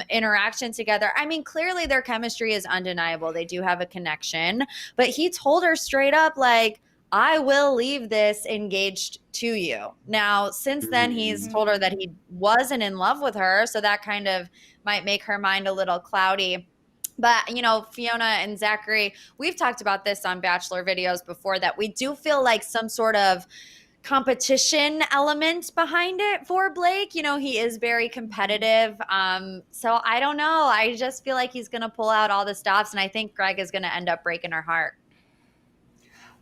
interaction together, I mean, clearly their chemistry is undeniable. They do have a connection, but he told her straight up, like, I will leave this engaged to you. Now, since then, he's told her that he wasn't in love with her, so that kind of might make her mind a little cloudy. But, Fiona and Zachary, we've talked about this on Bachelor videos before, that we do feel like some sort of competition element behind it for Blake. He is very competitive. So I don't know. I just feel like he's going to pull out all the stops, and I think Greg is going to end up breaking her heart.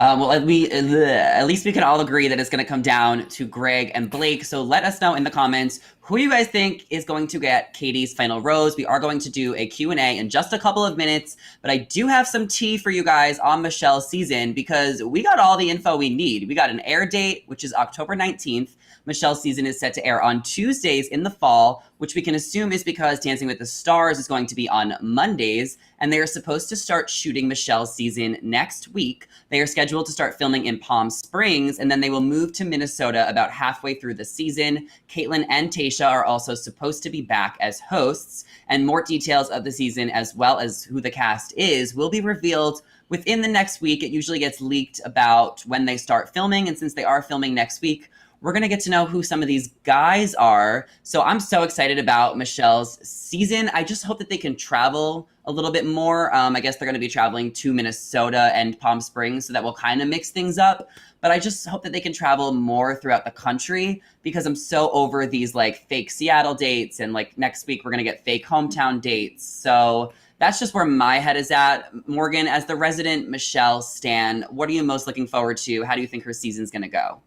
Well, at least we can all agree that it's going to come down to Greg and Blake. So let us know in the comments who you guys think is going to get Katie's final rose. We are going to do a Q&A in just a couple of minutes, but I do have some tea for you guys on Michelle's season, because we got all the info we need. We got an air date, which is October 19th. Michelle's season is set to air on Tuesdays in the fall, which we can assume is because Dancing with the Stars is going to be on Mondays, and they are supposed to start shooting Michelle's season next week. They are scheduled to start filming in Palm Springs, and then they will move to Minnesota about halfway through the season. Caitlin and Tayshia are also supposed to be back as hosts, and more details of the season, as well as who the cast is, will be revealed within the next week. It usually gets leaked about when they start filming, and since they are filming next week, we're going to get to know who some of these guys are. So I'm so excited about Michelle's season. I just hope that they can travel a little bit more. I guess they're going to be traveling to Minnesota and Palm Springs, so that will kind of mix things up. But I just hope that they can travel more throughout the country, because I'm so over these like fake Seattle dates, and like next week we're going to get fake hometown dates. So that's just where my head is at. Morgan, as the resident Michelle stan, what are you most looking forward to? How do you think her season's going to go?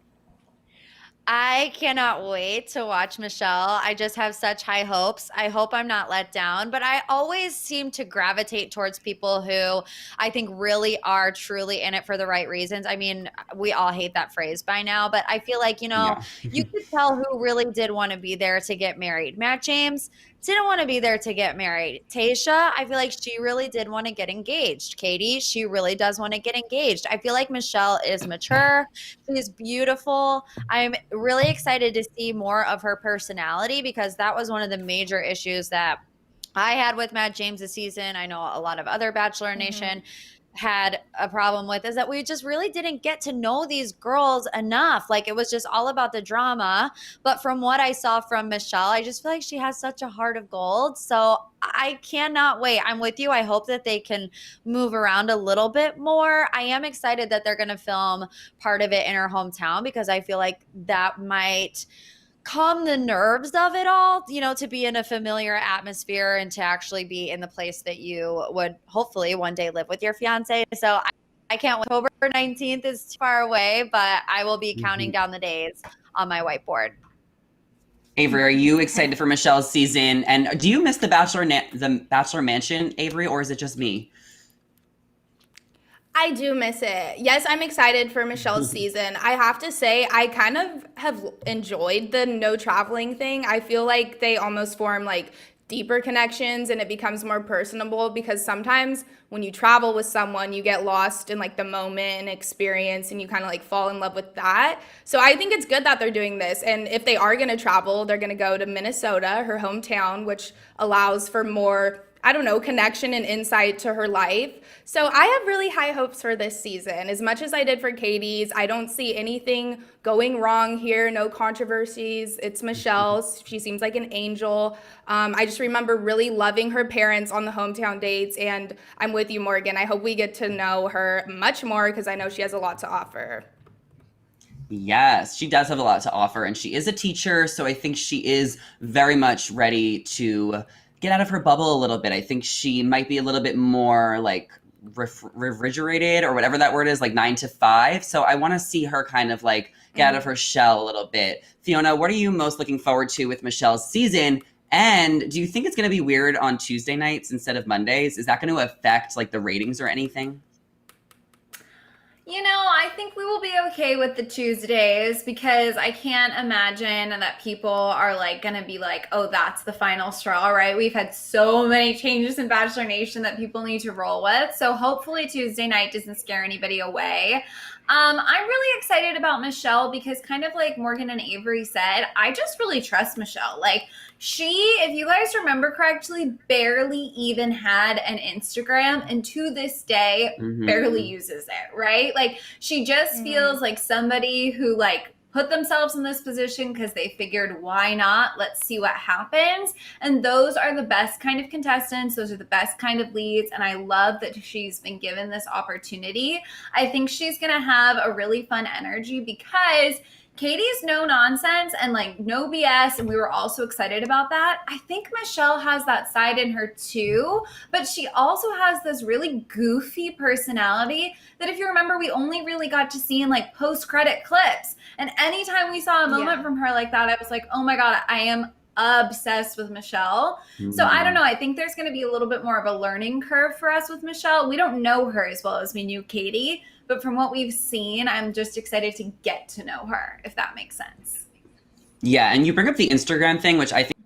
I cannot wait to watch Michelle. I just have such high hopes. I hope I'm not let down, but I always seem to gravitate towards people who I think really are truly in it for the right reasons. I mean, we all hate that phrase by now, but I feel like, you could tell who really did want to be there to get married. Matt James didn't want to be there to get married. Tayshia, I feel like she really did want to get engaged. Katie, she really does want to get engaged. I feel like Michelle is mature. She's beautiful. I'm really excited to see more of her personality, because that was one of the major issues that I had with Matt James this season. I know a lot of other Bachelor Nation had a problem with, is that we just really didn't get to know these girls enough. Like, it was just all about the drama. But from what I saw from Michelle, I just feel like she has such a heart of gold. So I cannot wait. I'm with you. I hope that they can move around a little bit more. I am excited that they're going to film part of it in her hometown, because I feel like that might calm the nerves of it all, to be in a familiar atmosphere and to actually be in the place that you would hopefully one day live with your fiance. So I can't wait. October 19th is too far away, but I will be counting down the days on my whiteboard. Avery, are you excited for Michelle's season? And do you miss the Bachelor Mansion, Avery, or is it just me? I do miss it. Yes, I'm excited for Michelle's season. I have to say, I kind of have enjoyed the no traveling thing. I feel like they almost form like deeper connections and it becomes more personable because sometimes when you travel with someone, you get lost in like the moment and experience and you kind of like fall in love with that. So I think it's good that they're doing this. And if they are going to travel, they're going to go to Minnesota, her hometown, which allows for more, I don't know, connection and insight to her life. So I have really high hopes for this season. As much as I did for Katie's, I don't see anything going wrong here, no controversies. It's Michelle. She seems like an angel. I just remember really loving her parents on the hometown dates, and I'm with you, Morgan. I hope we get to know her much more because I know she has a lot to offer. Yes, she does have a lot to offer, and she is a teacher, so I think she is very much ready to get out of her bubble a little bit. I think she might be a little bit more like refrigerated or whatever that word is, like 9 to 5. So I want to see her kind of like get out of her shell a little bit. Fiona, what are you most looking forward to with Michelle's season? And do you think it's going to be weird on Tuesday nights instead of Mondays? Is that going to affect like the ratings or anything? You know, I think we will be okay with the Tuesdays because I can't imagine that people are like going to be like, oh, that's the final straw, right? We've had so many changes in Bachelor Nation that people need to roll with. So hopefully Tuesday night doesn't scare anybody away. I'm really excited about Michelle because kind of like Morgan and Avery said, I just really trust Michelle. Like she, if you guys remember correctly, barely even had an Instagram and to this day barely uses it, right? Like she just feels like somebody who like put themselves in this position because they figured, why not? Let's see what happens. And those are the best kind of contestants. Those are the best kind of leads. And I love that she's been given this opportunity. I think she's going to have a really fun energy because Katie's no nonsense and like no BS. And we were also excited about that. I think Michelle has that side in her too, but she also has this really goofy personality that if you remember, we only really got to see in like post-credit clips. And anytime we saw a moment from her like that, I was like, oh my God, I am obsessed with Michelle. So I don't know. I think there's going to be a little bit more of a learning curve for us with Michelle. We don't know her as well as we knew Katie, but from what we've seen, I'm just excited to get to know her, if that makes sense. Yeah, and you bring up the Instagram thing, which I think.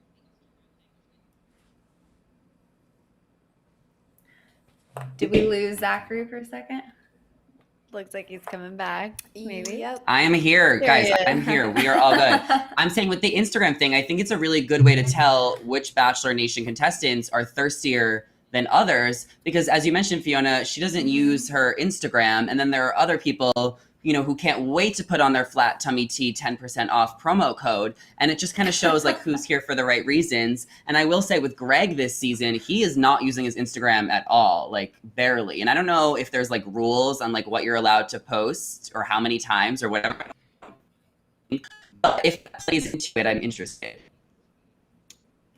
Did we lose Zachary for a second? Looks like he's coming back. Maybe. Yep. I am here, guys. I'm here. We are all good. I'm saying with the Instagram thing, I think it's a really good way to tell which Bachelor Nation contestants are thirstier than others. Because as you mentioned, Fiona, she doesn't use her Instagram. And then there are other people, you know, who can't wait to put on their flat tummy tea 10% off promo code. And it just kind of shows like who's here for the right reasons. And I will say with Greg this season, he is not using his Instagram at all, like barely. And I don't know if there's like rules on like what you're allowed to post or how many times or whatever. But if that plays into it, I'm interested.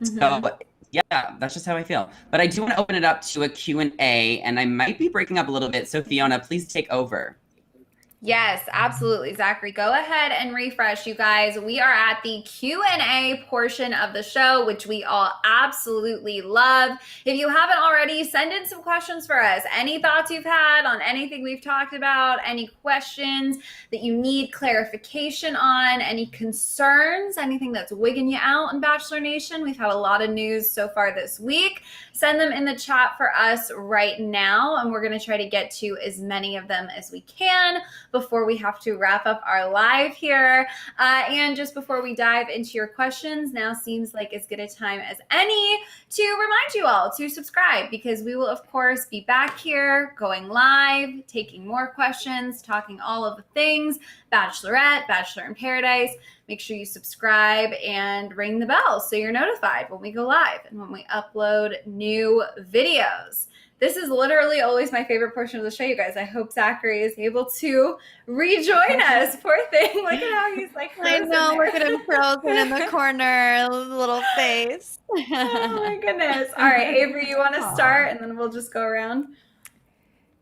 So yeah, that's just how I feel. But I do want to open it up to a Q&A, and I might be breaking up a little bit. So Fiona, please take over. Yes, absolutely. Zachary, go ahead and refresh, you guys. We are at the Q&A portion of the show, which we all absolutely love. If you haven't already, send in some questions for us. Any thoughts you've had on anything we've talked about, any questions that you need clarification on, any concerns, anything that's wigging you out in Bachelor Nation. We've had a lot of news so far this week. Send them in the chat for us right now, and we're going to try to get to as many of them as we can before we have to wrap up our live here. And just before we dive into your questions, now seems like as good a time as any to remind you all to subscribe, because we will, of course, be back here going live, taking more questions, talking all of the things Bachelorette, Bachelor in Paradise. Make sure you subscribe and ring the bell so you're notified when we go live and when we upload new videos. This is literally always my favorite portion of the show, you guys. I hope Zachary is able to rejoin us. Poor thing. Look at how he's like I know, we're look at him frozen in the corner, little face. Oh my goodness. All right, Avery, you want to start and then we'll just go around?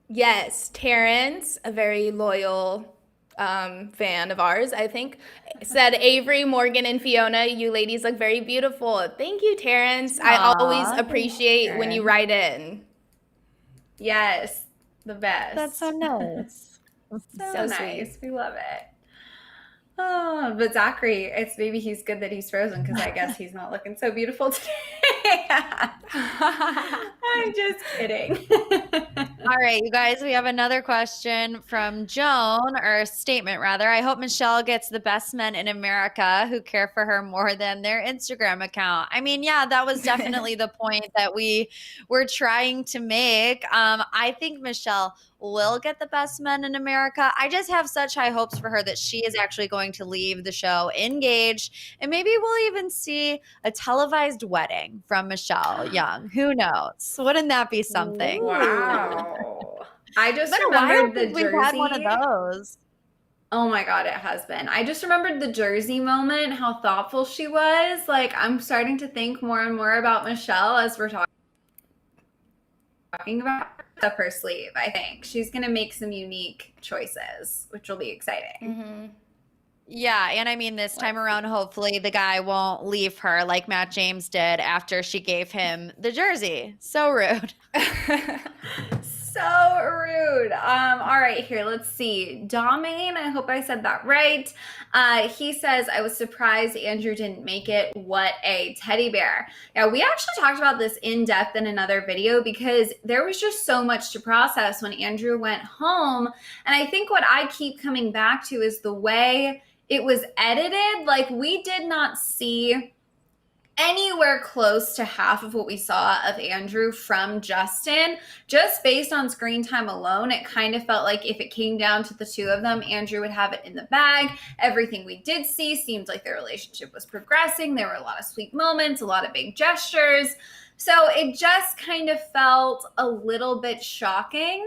Yes, Terrence, a very loyal fan of ours, I think, said Avery, Morgan, and Fiona, you ladies look very beautiful. Thank you, Terrence. I always Aw, appreciate when you write in. Yes, the best. that's so nice. so so nice. We love it. Oh, but Zachary, it's maybe he's good that he's frozen because I guess he's not looking so beautiful today. I'm just kidding. All right, you guys, we have another question from Joan, or a statement rather. I hope Michelle gets the best men in America who care for her more than their Instagram account. I mean, yeah, that was definitely the point that we were trying to make. I think Michelle will get the best men in America. I just have such high hopes for her that she is actually going to leave the show engaged, and maybe we'll even see a televised wedding from Michelle Young. Who knows? Wouldn't that be something? Wow. I just It's been a while remembered the since we've had one of Jersey. those. Oh my God, it has been. I just remembered the Jersey moment, how thoughtful she was. Like, I'm starting to think more and more about Michelle as we're talking about up her sleeve, I think. She's going to make some unique choices, which will be exciting. Mm-hmm. Yeah, and I mean, this time around, hopefully the guy won't leave her like Matt James did after she gave him the jersey. So rude. So rude. All right, here, let's see. Domain, I hope I said that right. He says, I was surprised Andrew didn't make it. What a teddy bear. Now, we actually talked about this in depth in another video because there was just so much to process when Andrew went home. And I think what I keep coming back to is the way it was edited. Like, we did not see anywhere close to half of what we saw of Andrew from Justin. Just based on screen time alone, it kind of felt like if it came down to the two of them, Andrew would have it in the bag. Everything we did see seemed like their relationship was progressing. There were a lot of sweet moments, a lot of big gestures. So it just kind of felt a little bit shocking.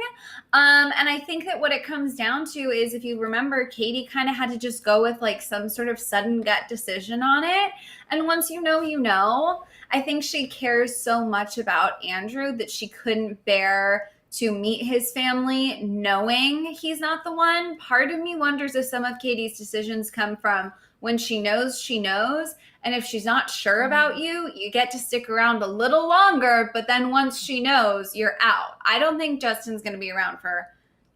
And I think that what it comes down to is, if you remember, Katie kind of had to just go with like some sort of sudden gut decision on it. And once you know, you know. I think she cares so much about Andrew that she couldn't bear to meet his family knowing he's not the one. Part of me wonders if some of Katie's decisions come from when she knows she knows. And if she's not sure about you, you get to stick around a little longer, but then once she knows, you're out. I don't think Justin's going to be around for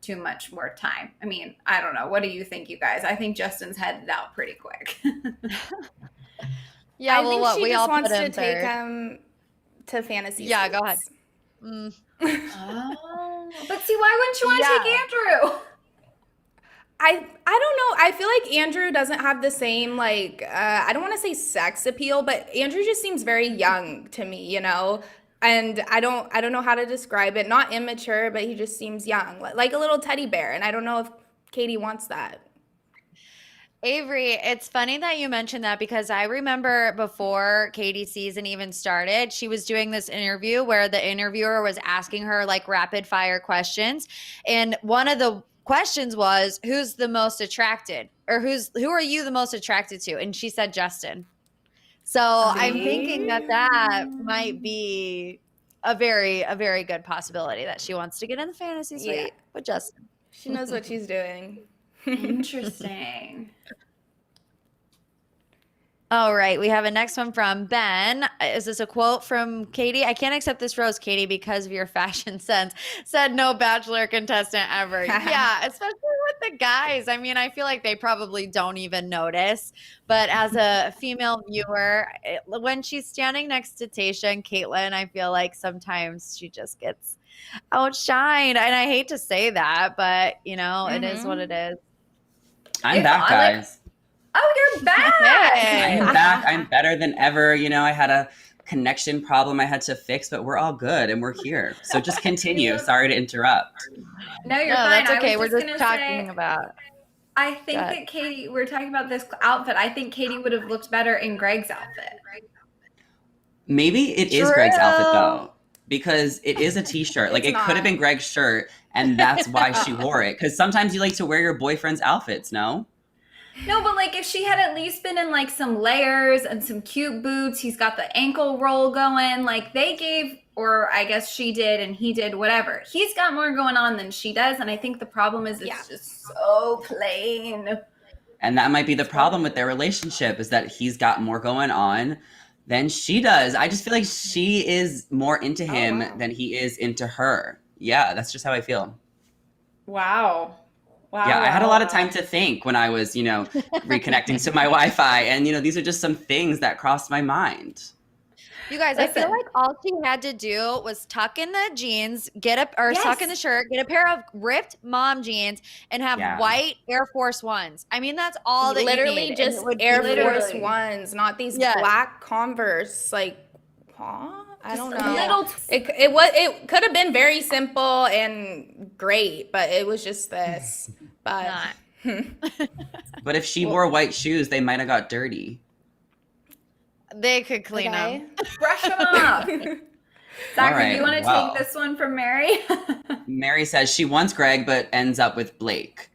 too much more time. I mean, I don't know. What do you think, you guys? I think Justin's headed out pretty quick. Yeah, I well, think what she we just all wants put to in take third. him to fantasy. Yeah, go suites. ahead. Oh, but see, why wouldn't you want to take Andrew? I don't know. I feel like Andrew doesn't have the same, like, I don't want to say sex appeal, but Andrew just seems very young to me, you know? And I don't know how to describe it. Not immature, but he just seems young, like a little teddy bear. And I don't know if Katie wants that. Avery, it's funny that you mentioned that because I remember before Katie's season even started, she was doing this interview where the interviewer was asking her like rapid fire questions. And one of the questions was, who's the most attracted, or who are you the most attracted to? And she said Justin. So I'm thinking that might be a very good possibility that she wants to get in the fantasy suite with Justin. She knows what she's doing. Interesting. All right, we have a next one from Ben. Is this a quote from Katie? I can't accept this rose, Katie, because of your fashion sense. Said no Bachelor contestant ever. Yeah, especially with the guys. I mean, I feel like they probably don't even notice. But as a female viewer, when she's standing next to Tayshia and Caitlyn, I feel like sometimes she just gets outshined. And I hate to say that, but, you know, it is what it is. I'm back, guys. Oh, you're back. Hey. I'm back. I'm better than ever. You know, I had a connection problem I had to fix, but we're all good and we're here. So just continue. Sorry to interrupt. No, you're No, fine. that's okay. I was We're just gonna talking say, about. I think that Katie, we're talking about this outfit. I think Katie would have looked better in Greg's outfit. Maybe it is Greg's outfit though, because it is a t-shirt. Like it could have been Greg's shirt, and that's why she wore it. Because sometimes you like to wear your boyfriend's outfits, no? No, but like if she had at least been in like some layers and some cute boots, he's got the ankle roll going. Like they gave, or I guess she did and he did, whatever. He's got more going on than she does. And I think the problem is it's just so plain. And that might be the problem with their relationship, is that he's got more going on than she does. I just feel like she is more into him than he is into her. Yeah, that's just how I feel. Wow. Yeah, I had a lot of time to think when I was, reconnecting to my Wi-Fi. And, these are just some things that crossed my mind. You guys, I feel like all she had to do was tuck in the jeans, tuck in the shirt, get a pair of ripped mom jeans, and have white Air Force Ones. I mean, that's all that literally you need. just Air Force Ones, not these black Converse. Like, I don't know. It could have been very simple and great, but it was just this. But but if she wore white shoes, they might have got dirty. They could clean them. Brush them off. Zachary, do you want to take this one from Mary? Mary says she wants Greg, but ends up with Blake.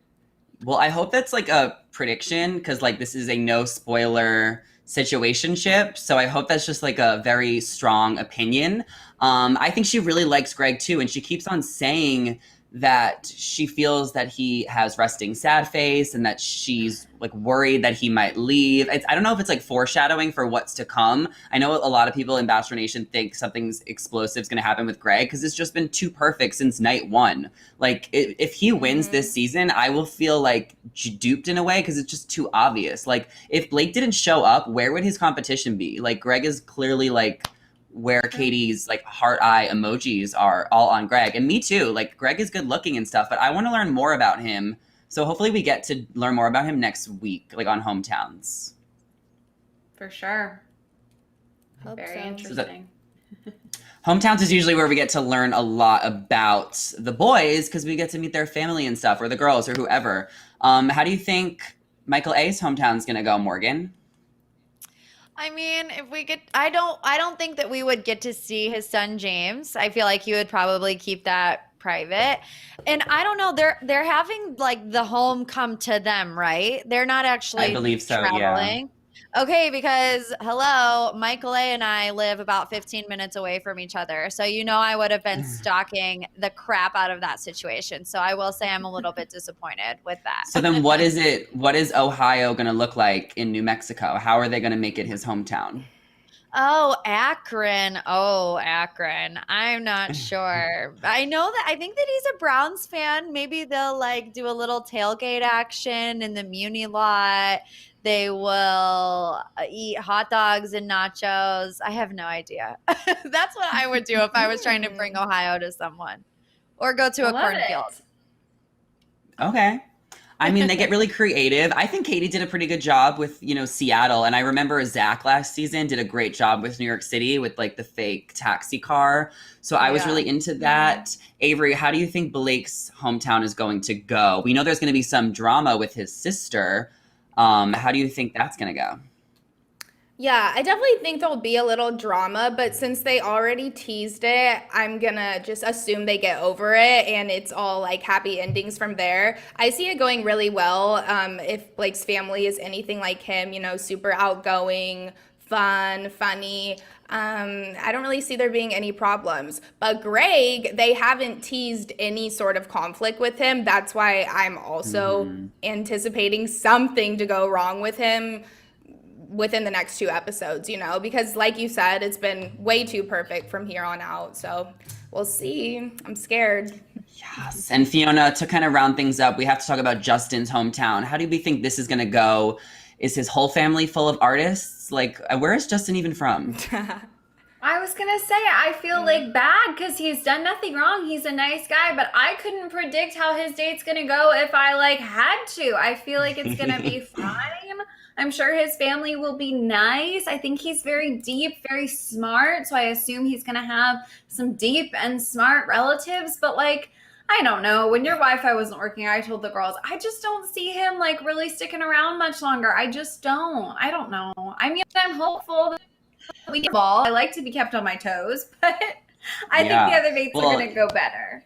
Well, I hope that's like a prediction, because this is a no spoiler situationship. So I hope that's just like a very strong opinion. I think she really likes Greg too. And she keeps on saying that she feels that he has resting sad face and that she's worried that he might leave. I don't know if it's foreshadowing for what's to come. I know a lot of people in Bachelor Nation think something's explosive is going to happen with Greg, because it's just been too perfect since night one. If he wins this season, I will feel duped in a way, because it's just too obvious. If Blake didn't show up, where would his competition be? Greg is clearly where Katie's heart eye emojis are all on Greg. And me too. Greg is good looking and stuff, but I want to learn more about him. So hopefully we get to learn more about him next week, on Hometowns. For sure. Very interesting. Hometowns is usually where we get to learn a lot about the boys, because we get to meet their family and stuff, or the girls, or whoever. How do you think Michael A's hometown's gonna go, Morgan? I mean, if we could, I don't think that we would get to see his son James. I feel like he would probably keep that private. And I don't know, they're having the home come to them, right? They're not actually I believe so, traveling. Yeah. Okay, because hello, Michael A and I live about 15 minutes away from each other. So I would have been stalking the crap out of that situation. So I will say I'm a little bit disappointed with that. So then what is Ohio going to look like in New Mexico? How are they going to make it his hometown? Oh, Akron. I'm not sure. I think that he's a Browns fan. Maybe they'll do a little tailgate action in the Muni lot. They will eat hot dogs and nachos. I have no idea. That's what I would do if I was trying to bring Ohio to someone, or go to a cornfield. Okay. I mean, they get really creative. I think Katie did a pretty good job with, Seattle. And I remember Zach last season did a great job with New York City with the fake taxi car. So I was really into that. Avery, how do you think Blake's hometown is going to go? We know there's going to be some drama with his sister. How do you think that's going to go? Yeah, I definitely think there'll be a little drama, but since they already teased it, I'm gonna just assume they get over it and it's all happy endings from there. I see it going really well. If Blake's family is anything like him, super outgoing, fun, funny. I don't really see there being any problems. But Greg, they haven't teased any sort of conflict with him. That's why I'm also anticipating something to go wrong with him within the next 2 episodes, because like you said, it's been way too perfect from here on out. So we'll see. I'm scared. Yes. And Fiona, to kind of round things up, we have to talk about Justin's hometown. How do we think this is going to go? Is his whole family full of artists? Where is Justin even from? I was going to say, I feel bad because he's done nothing wrong. He's a nice guy, but I couldn't predict how his date's going to go if I had to. I feel like it's going to be fine. I'm sure his family will be nice. I think he's very deep, very smart. So I assume he's going to have some deep and smart relatives. But I don't know. When your Wi-Fi wasn't working, I told the girls, I just don't see him really sticking around much longer. I just don't. I don't know. I mean, I'm hopeful that we get ball. I like to be kept on my toes, but I think the other dates are going to go better.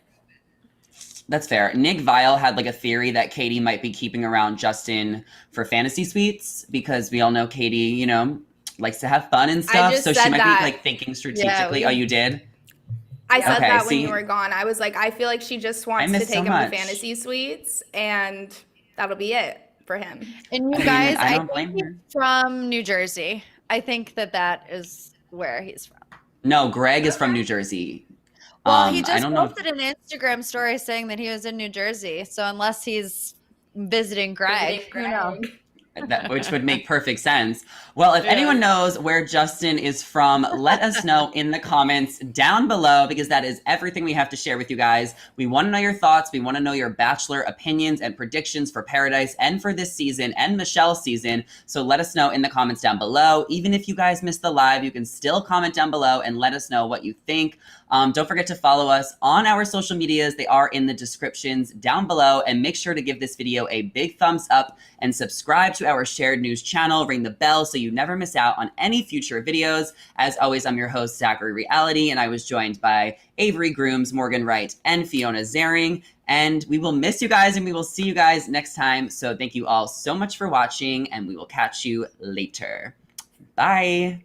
That's fair. Nick Vile had like a theory that Katie might be keeping around Justin for fantasy suites because we all know Katie, you know, likes to have fun and stuff. just So she said might that. be like thinking strategically. Yeah, Oh, you did? I said Okay, that when see? you were gone. I was like, I feel like she just wants to missed take so him much. to fantasy suites, and that'll be it for him. And you I mean, guys, I I don't think blame he's her. from New Jersey. I think that is where he's from. No, Greg is from New Jersey. Well, he I just don't know. posted an Instagram story saying that he was in New Jersey. So unless he's visiting Greg, Visiting who knows? Which would make perfect sense. Well, if anyone knows where Justin is from, let us know in the comments down below, because that is everything we have to share with you guys. We want to know your thoughts. We want to know your Bachelor opinions and predictions for Paradise and for this season and Michelle's season. So let us know in the comments down below. Even if you guys missed the live, you can still comment down below and let us know what you think. Don't forget to follow us on our social medias. They are in the descriptions down below. And make sure to give this video a big thumbs up and subscribe to our shared news channel. Ring the bell so you never miss out on any future videos. As always, I'm your host, Zachary Reality, and I was joined by Avery Grooms, Morgan Wright, and Fiona Zering. And we will miss you guys, and we will see you guys next time. So thank you all so much for watching, and we will catch you later. Bye.